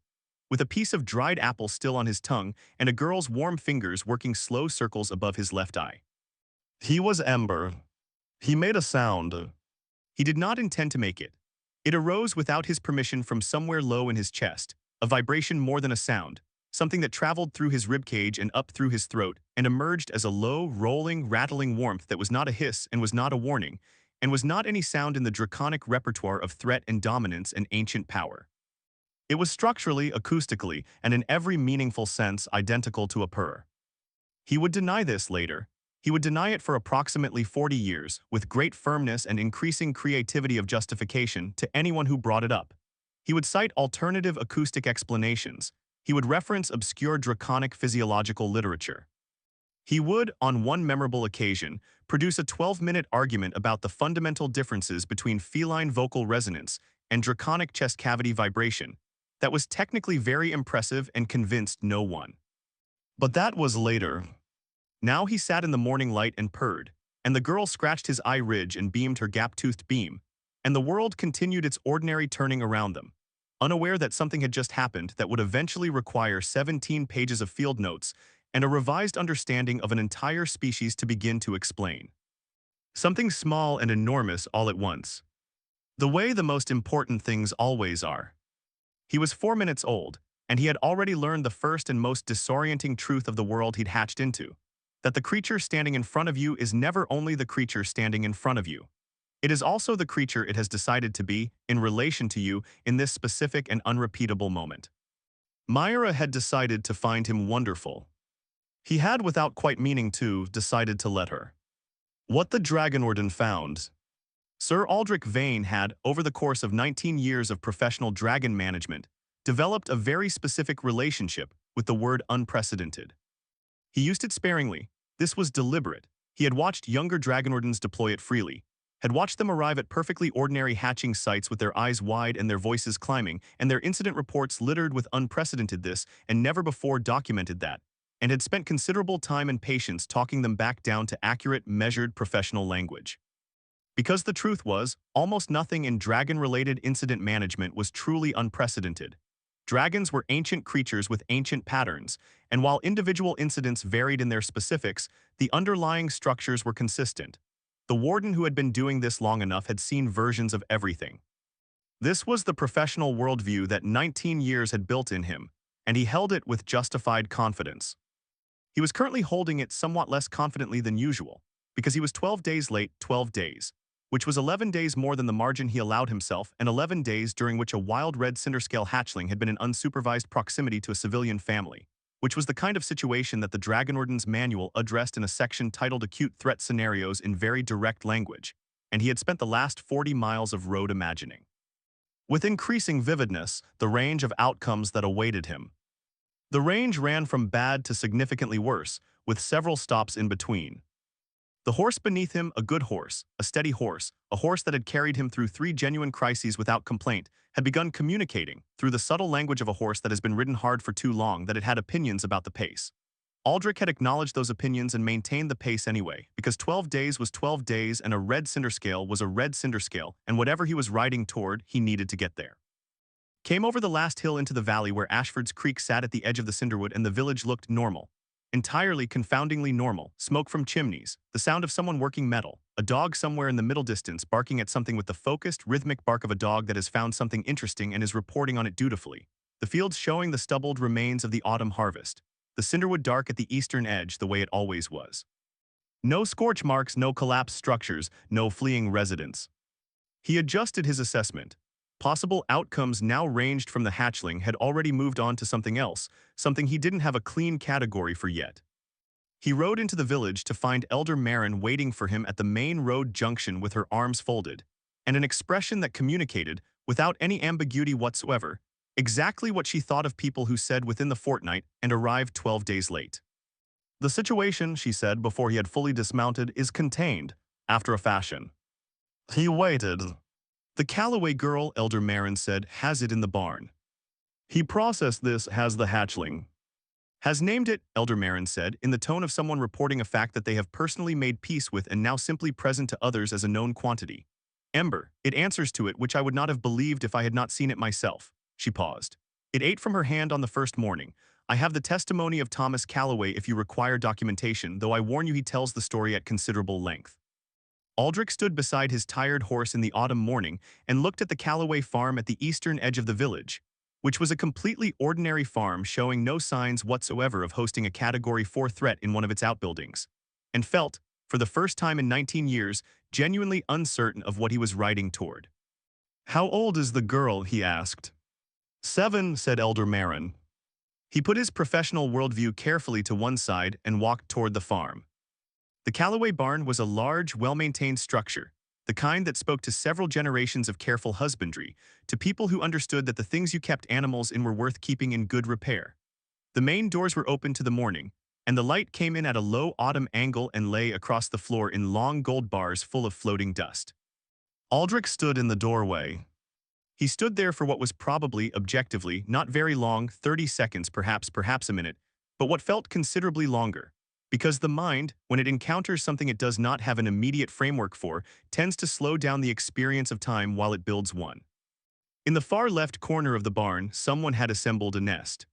with a piece of dried apple still on his tongue and a girl's warm fingers working slow circles above his left eye. He was Ember. He made a sound. He did not intend to make it. It arose without his permission from somewhere low in his chest, a vibration more than a sound, something that traveled through his ribcage and up through his throat and emerged as a low, rolling, rattling warmth that was not a hiss and was not a warning, and was not any sound in the draconic repertoire of threat and dominance and ancient power. It was structurally, acoustically, and in every meaningful sense identical to a purr. He would deny this later. He would deny it for approximately 40 years, with great firmness and increasing creativity of justification to anyone who brought it up. He would cite alternative acoustic explanations. He would reference obscure draconic physiological literature. He would, on one memorable occasion, produce a 12-minute argument about the fundamental differences between feline vocal resonance and draconic chest cavity vibration that was technically very impressive and convinced no one. But that was later. Now he sat in the morning light and purred, and the girl scratched his eye ridge and beamed her gap-toothed beam, and the world continued its ordinary turning around them, unaware that something had just happened that would eventually require 17 pages of field notes and a revised understanding of an entire species to begin to explain. Something small and enormous all at once. The way the most important things always are. He was 4 minutes old, and he had already learned the first and most disorienting truth of the world he'd hatched into, that the creature standing in front of you is never only the creature standing in front of you. It is also the creature it has decided to be, in relation to you, in this specific and unrepeatable moment. Myra had decided to find him wonderful. He had, without quite meaning to, decided to let her. What the Dragonorden found. Sir Aldrich Vane had, over the course of 19 years of professional dragon management, developed a very specific relationship with the word unprecedented. He used it sparingly. This was deliberate. He had watched younger Dragonordens deploy it freely, had watched them arrive at perfectly ordinary hatching sites with their eyes wide and their voices climbing, and their incident reports littered with unprecedented this and never before documented that, and had spent considerable time and patience talking them back down to accurate, measured professional language. Because the truth was, almost nothing in dragon-related incident management was truly unprecedented. Dragons were ancient creatures with ancient patterns, and while individual incidents varied in their specifics, the underlying structures were consistent. The warden who had been doing this long enough had seen versions of everything. This was the professional worldview that 19 years had built in him, and he held it with justified confidence. He was currently holding it somewhat less confidently than usual, because he was 12 days late, 12 days, which was 11 days more than the margin he allowed himself, and 11 days during which a wild red cinderscale hatchling had been in unsupervised proximity to a civilian family, which was the kind of situation that the Dragon Warden's manual addressed in a section titled Acute Threat Scenarios in very direct language, and he had spent the last 40 miles of road imagining. With increasing vividness, the range of outcomes that awaited him. The range ran from bad to significantly worse, with several stops in between. The horse beneath him, a good horse, a steady horse, a horse that had carried him through 3 genuine crises without complaint, had begun communicating, through the subtle language of a horse that has been ridden hard for too long, that it had opinions about the pace. Aldrich had acknowledged those opinions and maintained the pace anyway, because 12 days was 12 days and a red cinderscale was a red cinderscale, and whatever he was riding toward, he needed to get there. Came over the last hill into the valley where Ashford's Creek sat at the edge of the cinderwood, and the village looked normal. Entirely confoundingly normal. Smoke from chimneys, the sound of someone working metal, a dog somewhere in the middle distance barking at something with the focused, rhythmic bark of a dog that has found something interesting and is reporting on it dutifully. The fields showing the stubbled remains of the autumn harvest. The cinderwood dark at the eastern edge the way it always was. No scorch marks, no collapsed structures, no fleeing residents. He adjusted his assessment. Possible outcomes now ranged from the hatchling had already moved on to something else, something he didn't have a clean category for yet. He rode into the village to find Elder Marin waiting for him at the main road junction with her arms folded, and an expression that communicated, without any ambiguity whatsoever, exactly what she thought of people who said within the fortnight and arrived 12 days late. The situation, she said before he had fully dismounted, is contained, after a fashion. He waited. The Callaway girl, Elder Marin said, has it in the barn. He processed this, has the hatchling. Has named it, Elder Marin said, in the tone of someone reporting a fact that they have personally made peace with and now simply present to others as a known quantity. Ember, it answers to it, which I would not have believed if I had not seen it myself. She paused. It ate from her hand on the first morning. I have the testimony of Thomas Callaway if you require documentation, though I warn you he tells the story at considerable length. Aldrich stood beside his tired horse in the autumn morning and looked at the Callaway farm at the eastern edge of the village, which was a completely ordinary farm showing no signs whatsoever of hosting a Category 4 threat in one of its outbuildings, and felt, for the first time in 19 years, genuinely uncertain of what he was riding toward. How old is the girl, he asked. 7, said Elder Marin. He put his professional worldview carefully to one side and walked toward the farm. The Callaway barn was a large, well-maintained structure, the kind that spoke to several generations of careful husbandry, to people who understood that the things you kept animals in were worth keeping in good repair. The main doors were open to the morning, and the light came in at a low autumn angle and lay across the floor in long gold bars full of floating dust. Aldrich stood in the doorway. He stood there for what was probably, objectively, not very long, 30 seconds, perhaps a minute, but what felt considerably longer. Because the mind, when it encounters something it does not have an immediate framework for, tends to slow down the experience of time while it builds one. In the far left corner of the barn, someone had assembled a nest.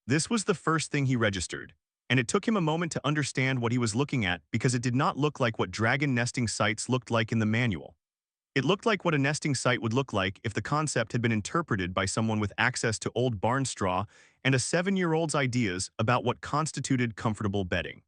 This was the first thing he registered, and it took him a moment to understand what he was looking at because it did not look like what dragon nesting sites looked like in the manual. It looked like what a nesting site would look like if the concept had been interpreted by someone with access to old barn straw and a 7-year-old's ideas about what constituted comfortable bedding.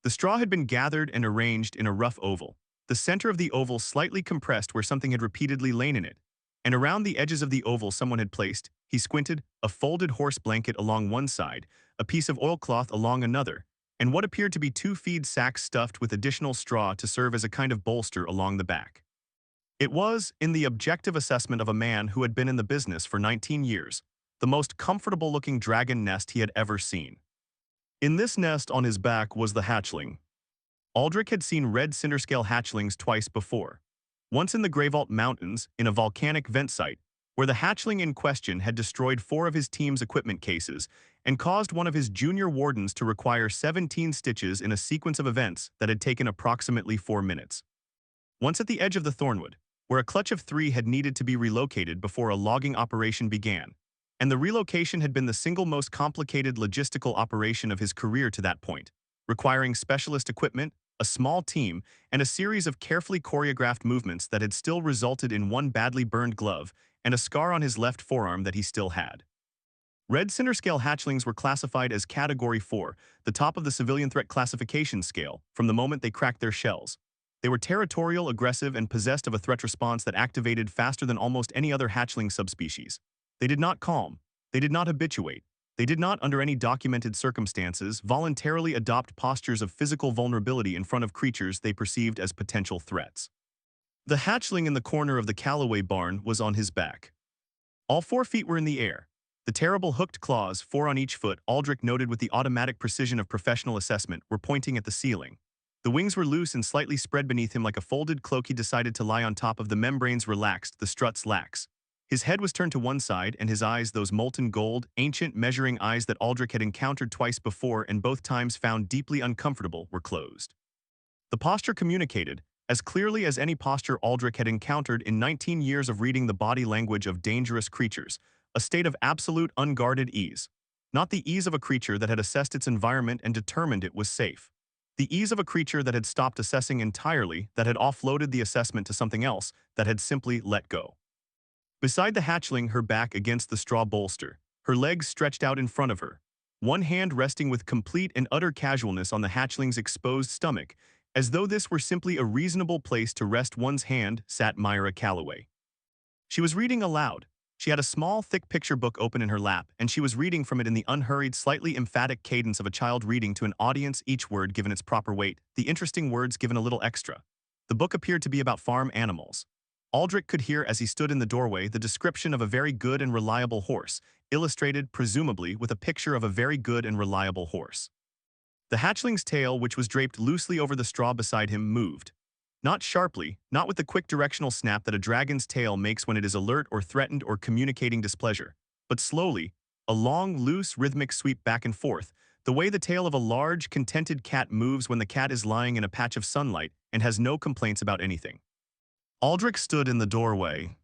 The straw had been gathered and arranged in a rough oval, the center of the oval slightly compressed where something had repeatedly lain in it, and around the edges of the oval someone had placed, he squinted, a folded horse blanket along one side, a piece of oilcloth along another, and what appeared to be 2 feed sacks stuffed with additional straw to serve as a kind of bolster along the back. It was, in the objective assessment of a man who had been in the business for 19 years, the most comfortable-looking dragon nest he had ever seen. In this nest on his back was the hatchling. Aldrich had seen red cinderscale hatchlings twice before. Once in the Greyvault Mountains, in a volcanic vent site, where the hatchling in question had destroyed 4 of his team's equipment cases and caused one of his junior wardens to require 17 stitches in a sequence of events that had taken approximately 4 minutes. Once at the edge of the Thornwood, where a clutch of 3 had needed to be relocated before a logging operation began, and the relocation had been the single most complicated logistical operation of his career to that point, requiring specialist equipment, a small team, and a series of carefully choreographed movements that had still resulted in one badly burned glove and a scar on his left forearm that he still had. Red Cinderscale hatchlings were classified as Category 4, the top of the civilian threat classification scale, from the moment they cracked their shells. They were territorial, aggressive, and possessed of a threat response that activated faster than almost any other hatchling subspecies. They did not calm. They did not habituate. They did not, under any documented circumstances, voluntarily adopt postures of physical vulnerability in front of creatures they perceived as potential threats. The hatchling in the corner of the Callaway barn was on his back. All 4 feet were in the air. The terrible hooked claws, 4 on each foot, Aldrich noted with the automatic precision of professional assessment, were pointing at the ceiling. The wings were loose and slightly spread beneath him like a folded cloak. He decided to lie on top of the membranes, relaxed, the struts lax. His head was turned to one side, and his eyes, those molten gold, ancient measuring eyes that Aldrich had encountered twice before and both times found deeply uncomfortable, were closed. The posture communicated, as clearly as any posture Aldrich had encountered in 19 years of reading the body language of dangerous creatures, a state of absolute unguarded ease. Not the ease of a creature that had assessed its environment and determined it was safe. The ease of a creature that had stopped assessing entirely, that had offloaded the assessment to something else, that had simply let go. Beside the hatchling, her back against the straw bolster, her legs stretched out in front of her, one hand resting with complete and utter casualness on the hatchling's exposed stomach, as though this were simply a reasonable place to rest one's hand, sat Myra Callaway. She was reading aloud. She had a small, thick picture book open in her lap, and she was reading from it in the unhurried, slightly emphatic cadence of a child reading to an audience, each word given its proper weight, the interesting words given a little extra. The book appeared to be about farm animals. Aldrich could hear as he stood in the doorway the description of a very good and reliable horse, illustrated, presumably, with a picture of a very good and reliable horse. The hatchling's tail, which was draped loosely over the straw beside him, moved. Not sharply, not with the quick directional snap that a dragon's tail makes when it is alert or threatened or communicating displeasure, but slowly, a long, loose, rhythmic sweep back and forth, the way the tail of a large, contented cat moves when the cat is lying in a patch of sunlight and has no complaints about anything. Aldrich stood in the doorway.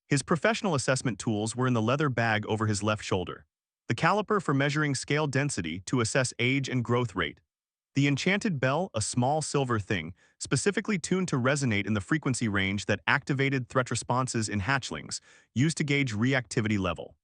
His professional assessment tools were in the leather bag over his left shoulder. The caliper for measuring scale density to assess age and growth rate. The enchanted bell, a small silver thing, specifically tuned to resonate in the frequency range that activated threat responses in hatchlings, used to gauge reactivity level.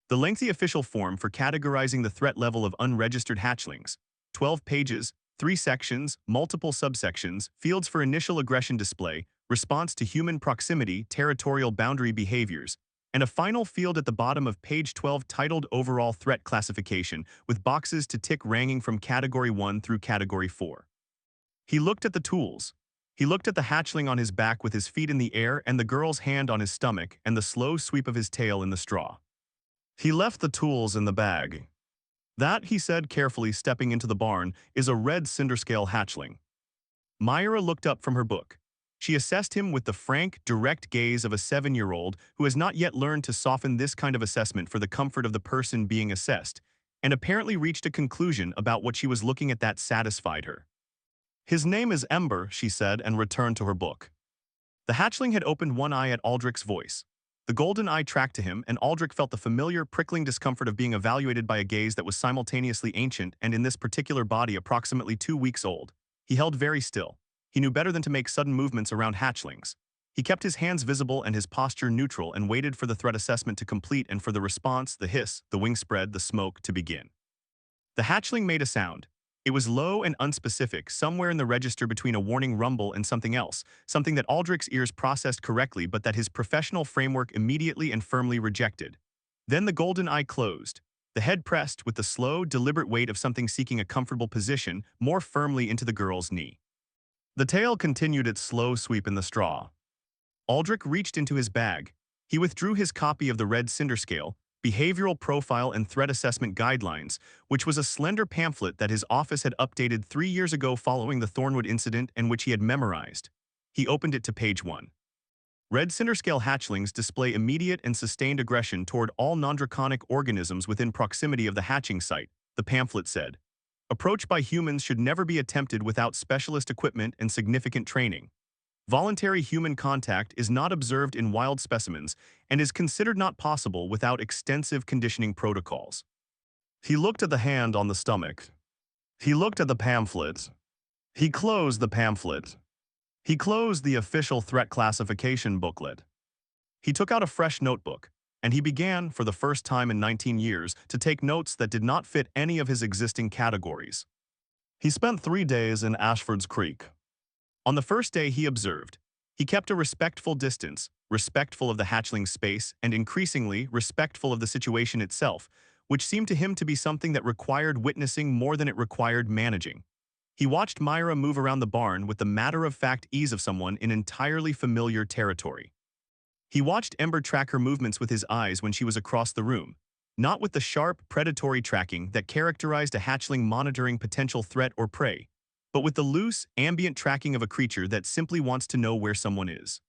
The lengthy official form for categorizing the threat level of unregistered hatchlings, 12 pages, 3 sections, multiple subsections, fields for initial aggression display, response to human proximity, territorial boundary behaviors, and a final field at the bottom of page 12 titled Overall Threat Classification, with boxes to tick ranging from Category 1 through Category 4. He looked at the tools. He looked at the hatchling on his back with his feet in the air and the girl's hand on his stomach and the slow sweep of his tail in the straw. He left the tools in the bag. That, he said carefully, stepping into the barn, is a red cinderscale hatchling. Myra looked up from her book. She assessed him with the frank, direct gaze of a 7-year-old who has not yet learned to soften this kind of assessment for the comfort of the person being assessed, and apparently reached a conclusion about what she was looking at that satisfied her. His name is Ember, she said, and returned to her book. The hatchling had opened one eye at Aldrich's voice. The golden eye tracked to him, and Aldrich felt the familiar, prickling discomfort of being evaluated by a gaze that was simultaneously ancient and, in this particular body, approximately 2 weeks old. He held very still. He knew better than to make sudden movements around hatchlings. He kept his hands visible and his posture neutral and waited for the threat assessment to complete and for the response, the hiss, the wing spread, the smoke, to begin. The hatchling made a sound. It was low and unspecific, somewhere in the register between a warning rumble and something else, something that Aldrich's ears processed correctly but that his professional framework immediately and firmly rejected. Then the golden eye closed. The head pressed, with the slow, deliberate weight of something seeking a comfortable position, more firmly into the girl's knee. The tail continued its slow sweep in the straw. Aldrich reached into his bag. He withdrew his copy of the Red Cinderscale, Behavioral Profile and Threat Assessment Guidelines, which was a slender pamphlet that his office had updated 3 years ago following the Thornwood incident and which he had memorized. He opened it to page 1. Red Cinderscale hatchlings display immediate and sustained aggression toward all non-draconic organisms within proximity of the hatching site, the pamphlet said. Approach by humans should never be attempted without specialist equipment and significant training. Voluntary human contact is not observed in wild specimens and is considered not possible without extensive conditioning protocols. He looked at the hand on the stomach. He looked at the pamphlet. He closed the pamphlet. He closed the official threat classification booklet. He took out a fresh notebook, and he began, for the first time in 19 years, to take notes that did not fit any of his existing categories. He spent 3 days in Ashford's Creek. On the first day he observed. He kept a respectful distance, respectful of the hatchling space and increasingly respectful of the situation itself, which seemed to him to be something that required witnessing more than it required managing. He watched Myra move around the barn with the matter-of-fact ease of someone in entirely familiar territory. He watched Ember track her movements with his eyes when she was across the room, not with the sharp, predatory tracking that characterized a hatchling monitoring potential threat or prey, but with the loose, ambient tracking of a creature that simply wants to know where someone is.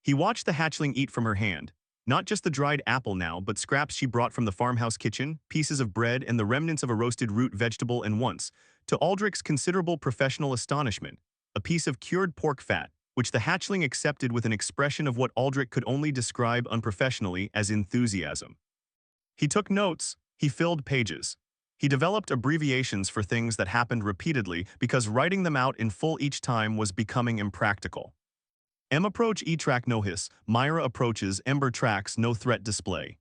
He watched the hatchling eat from her hand, not just the dried apple now, but scraps she brought from the farmhouse kitchen, pieces of bread and the remnants of a roasted root vegetable, and once, to Aldrich's considerable professional astonishment, a piece of cured pork fat, which the hatchling accepted with an expression of what Aldrich could only describe unprofessionally as enthusiasm. He took notes, he filled pages. He developed abbreviations for things that happened repeatedly because writing them out in full each time was becoming impractical. M approach E track no hiss, Myra approaches Ember tracks no threat display.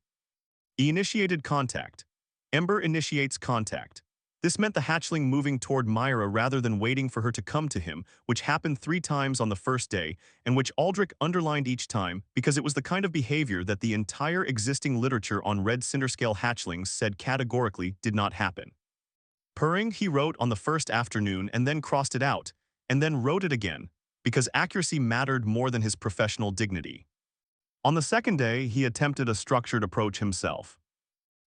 E initiated contact. Ember initiates contact. This meant the hatchling moving toward Myra rather than waiting for her to come to him, which happened 3 times on the first day, and which Aldrich underlined each time because it was the kind of behavior that the entire existing literature on red cinderscale hatchlings said categorically did not happen. Purring, he wrote on the first afternoon and then crossed it out, and then wrote it again, because accuracy mattered more than his professional dignity. On the second day, he attempted a structured approach himself.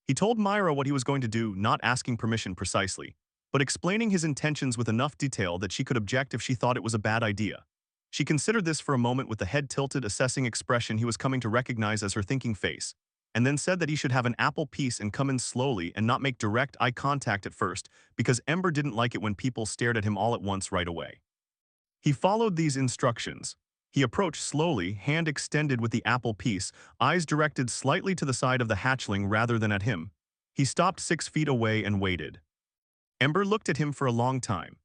He told Myra what he was going to do, not asking permission precisely, but explaining his intentions with enough detail that she could object if she thought it was a bad idea. She considered this for a moment with the head tilted, assessing expression he was coming to recognize as her thinking face, and then said that he should have an apple piece and come in slowly and not make direct eye contact at first, because Ember didn't like it when people stared at him all at once right away. He followed these instructions. He approached slowly, hand extended with the apple piece, eyes directed slightly to the side of the hatchling rather than at him. He stopped 6 feet away and waited. Ember looked at him for a long time.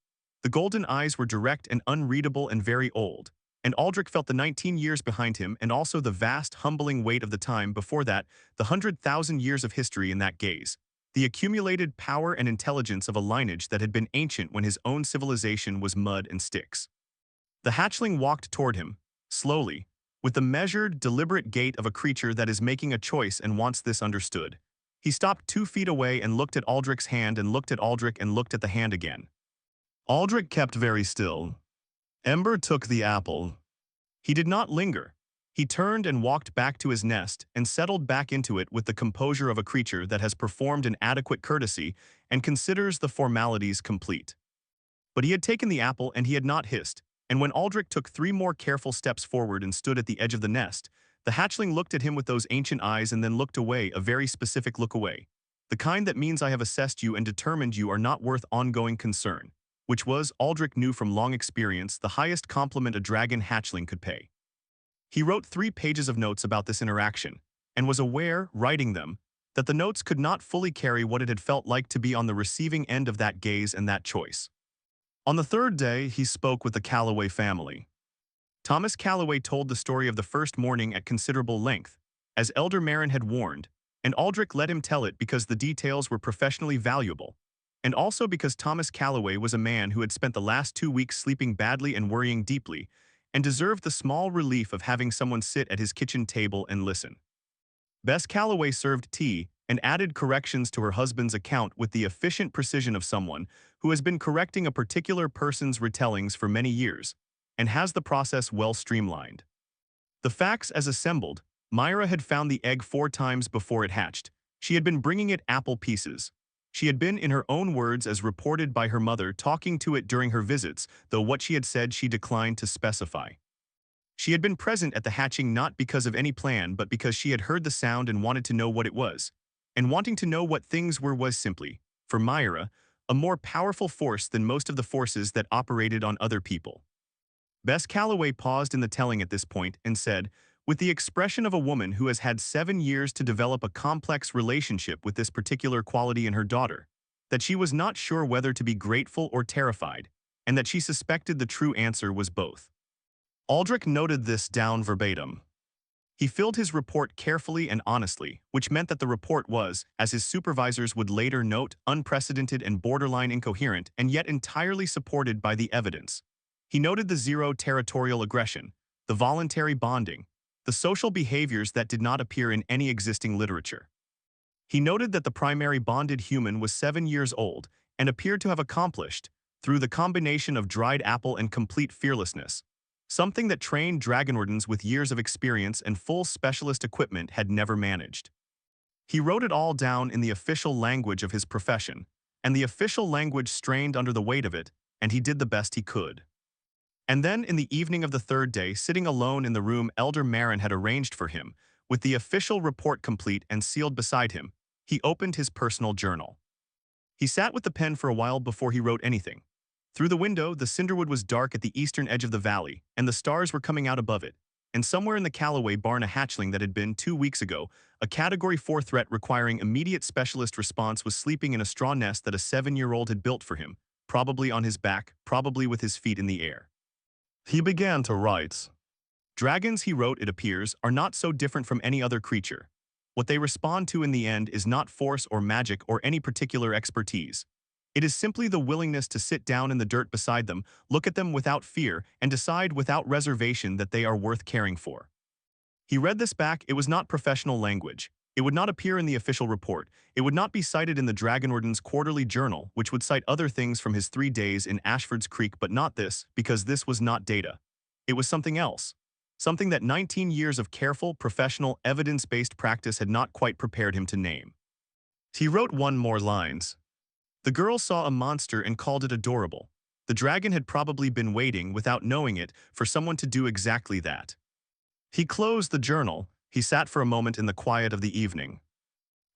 The golden eyes were direct and unreadable and very old, and Aldrich felt the 19 years behind him and also the vast, humbling weight of the time before that, the 100,000 years of history in that gaze, the accumulated power and intelligence of a lineage that had been ancient when his own civilization was mud and sticks. The hatchling walked toward him, slowly, with the measured, deliberate gait of a creature that is making a choice and wants this understood. He stopped 2 feet away and looked at Aldrich's hand and looked at Aldrich and looked at the hand again. Aldrich kept very still. Ember took the apple. He did not linger. He turned and walked back to his nest and settled back into it with the composure of a creature that has performed an adequate courtesy and considers the formalities complete. But he had taken the apple and he had not hissed. And when Aldrich took 3 more careful steps forward and stood at the edge of the nest, the hatchling looked at him with those ancient eyes and then looked away, a very specific look away. The kind that means I have assessed you and determined you are not worth ongoing concern, which was, Aldrich knew from long experience, the highest compliment a dragon hatchling could pay. He wrote 3 pages of notes about this interaction, and was aware, writing them, that the notes could not fully carry what it had felt like to be on the receiving end of that gaze and that choice. On the 3rd day, he spoke with the Calloway family. Thomas Calloway told the story of the first morning at considerable length, as Elder Marin had warned, and Aldrich let him tell it because the details were professionally valuable, and also because Thomas Calloway was a man who had spent the last 2 weeks sleeping badly and worrying deeply, and deserved the small relief of having someone sit at his kitchen table and listen. Bess Calloway served tea and added corrections to her husband's account with the efficient precision of someone who has been correcting a particular person's retellings for many years, and has the process well streamlined. The facts as assembled, Myra had found the egg 4 times before it hatched. She had been bringing it apple pieces. She had been, in her own words as reported by her mother, talking to it during her visits, though what she had said she declined to specify. She had been present at the hatching not because of any plan but because she had heard the sound and wanted to know what it was. And wanting to know what things were was simply, for Myra, a more powerful force than most of the forces that operated on other people. Bess Calloway paused in the telling at this point and said, with the expression of a woman who has had 7 years to develop a complex relationship with this particular quality in her daughter, that she was not sure whether to be grateful or terrified, and that she suspected the true answer was both. Aldrich noted this down verbatim. He filled his report carefully and honestly, which meant that the report was, as his supervisors would later note, unprecedented and borderline incoherent, and yet entirely supported by the evidence. He noted the zero territorial aggression, the voluntary bonding, the social behaviors that did not appear in any existing literature. He noted that the primary bonded human was 7 years old and appeared to have accomplished, through the combination of dried apple and complete fearlessness, something that trained dragonwardens with years of experience and full specialist equipment had never managed. He wrote it all down in the official language of his profession, and the official language strained under the weight of it, and he did the best he could. And then in the evening of the third day, sitting alone in the room Elder Marin had arranged for him, with the official report complete and sealed beside him, he opened his personal journal. He sat with the pen for a while before he wrote anything. Through the window, the cinderwood was dark at the eastern edge of the valley, and the stars were coming out above it. And somewhere in the Calloway barn, a hatchling that had been, 2 weeks ago, a Category 4 threat requiring immediate specialist response was sleeping in a straw nest that a 7-year-old had built for him, probably on his back, probably with his feet in the air. He began to write. Dragons, he wrote, it appears, are not so different from any other creature. What they respond to in the end is not force or magic or any particular expertise. It is simply the willingness to sit down in the dirt beside them, look at them without fear, and decide without reservation that they are worth caring for. He read this back. It was not professional language. It would not appear in the official report. It would not be cited in the Dragonwarden's quarterly journal, which would cite other things from his 3 days in Ashford's Creek, but not this, because this was not data. It was something else. Something that 19 years of careful, professional, evidence-based practice had not quite prepared him to name. He wrote one more lines. The girl saw a monster and called it adorable. The dragon had probably been waiting, without knowing it, for someone to do exactly that. He closed the journal. He sat for a moment in the quiet of the evening.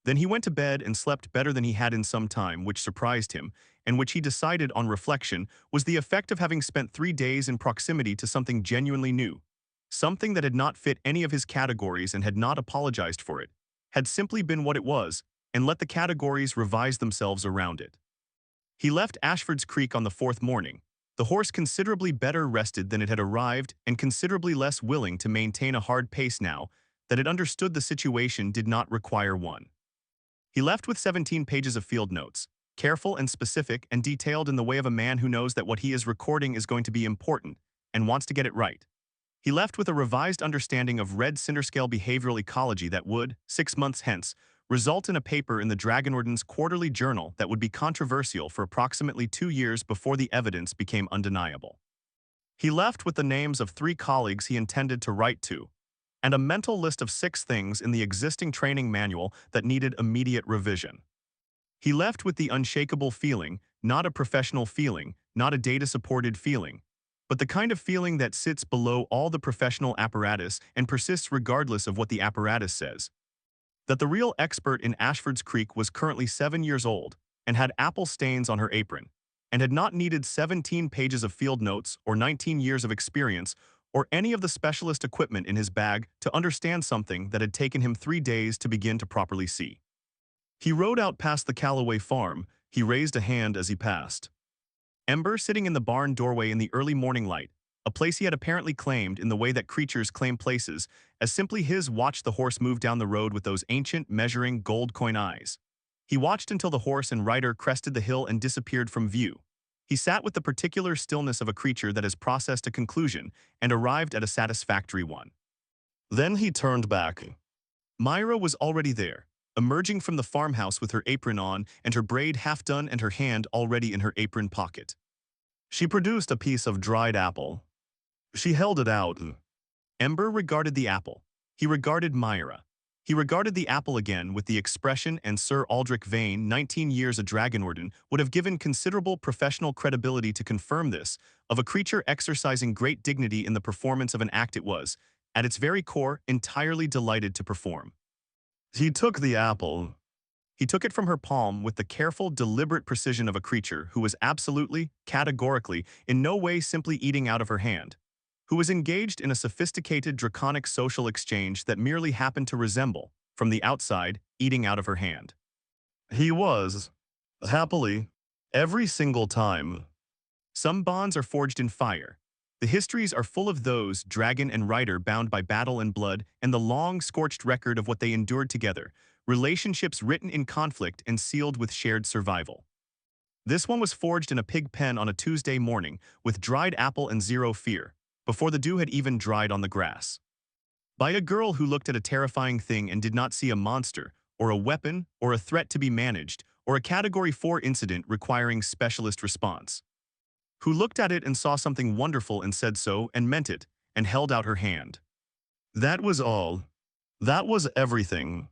Then he went to bed and slept better than he had in some time, which surprised him, and which he decided on reflection was the effect of having spent 3 days in proximity to something genuinely new. Something that had not fit any of his categories and had not apologized for it, had simply been what it was, and let the categories revise themselves around it. He left Ashford's Creek on the 4th morning, the horse considerably better rested than it had arrived and considerably less willing to maintain a hard pace now that it understood the situation did not require one. He left with 17 pages of field notes, careful and specific and detailed in the way of a man who knows that what he is recording is going to be important and wants to get it right. He left with a revised understanding of red cinderscale behavioral ecology that would, 6 months hence, result in a paper in the Dragonwarden's quarterly journal that would be controversial for approximately 2 years before the evidence became undeniable. He left with the names of 3 colleagues he intended to write to, and a mental list of 6 things in the existing training manual that needed immediate revision. He left with the unshakable feeling, not a professional feeling, not a data-supported feeling, but the kind of feeling that sits below all the professional apparatus and persists regardless of what the apparatus says. That the real expert in Ashford's Creek was currently 7 years old and had apple stains on her apron, and had not needed 17 pages of field notes or 19 years of experience or any of the specialist equipment in his bag to understand something that had taken him 3 days to begin to properly see. He rode out past the Calloway farm. He raised a hand as he passed. Ember, sitting in the barn doorway in the early morning light, a place he had apparently claimed in the way that creatures claim places, as simply his, watched the horse move down the road with those ancient, measuring, gold coin eyes. He watched until the horse and rider crested the hill and disappeared from view. He sat with the particular stillness of a creature that has processed a conclusion and arrived at a satisfactory one. Then he turned back. Myra was already there, emerging from the farmhouse with her apron on and her braid half done and her hand already in her apron pocket. She produced a piece of dried apple. She held it out. Ember regarded the apple. He regarded Myra. He regarded the apple again with the expression, and Sir Aldrich Vane, 19 years a Dragonwarden, would have given considerable professional credibility to confirm this, of a creature exercising great dignity in the performance of an act it was, at its very core, entirely delighted to perform. He took the apple. He took it from her palm with the careful, deliberate precision of a creature who was absolutely, categorically, in no way simply eating out of her hand, who was engaged in a sophisticated draconic social exchange that merely happened to resemble, from the outside, eating out of her hand. He was, happily, every single time. Some bonds are forged in fire. The histories are full of those, dragon and rider bound by battle and blood, and the long, scorched record of what they endured together, relationships written in conflict and sealed with shared survival. This one was forged in a pig pen on a Tuesday morning, with dried apple and zero fear, before the dew had even dried on the grass. By a girl who looked at a terrifying thing and did not see a monster, or a weapon, or a threat to be managed, or a Category 4 incident requiring specialist response. Who looked at it and saw something wonderful and said so and meant it, and held out her hand. That was all. That was everything.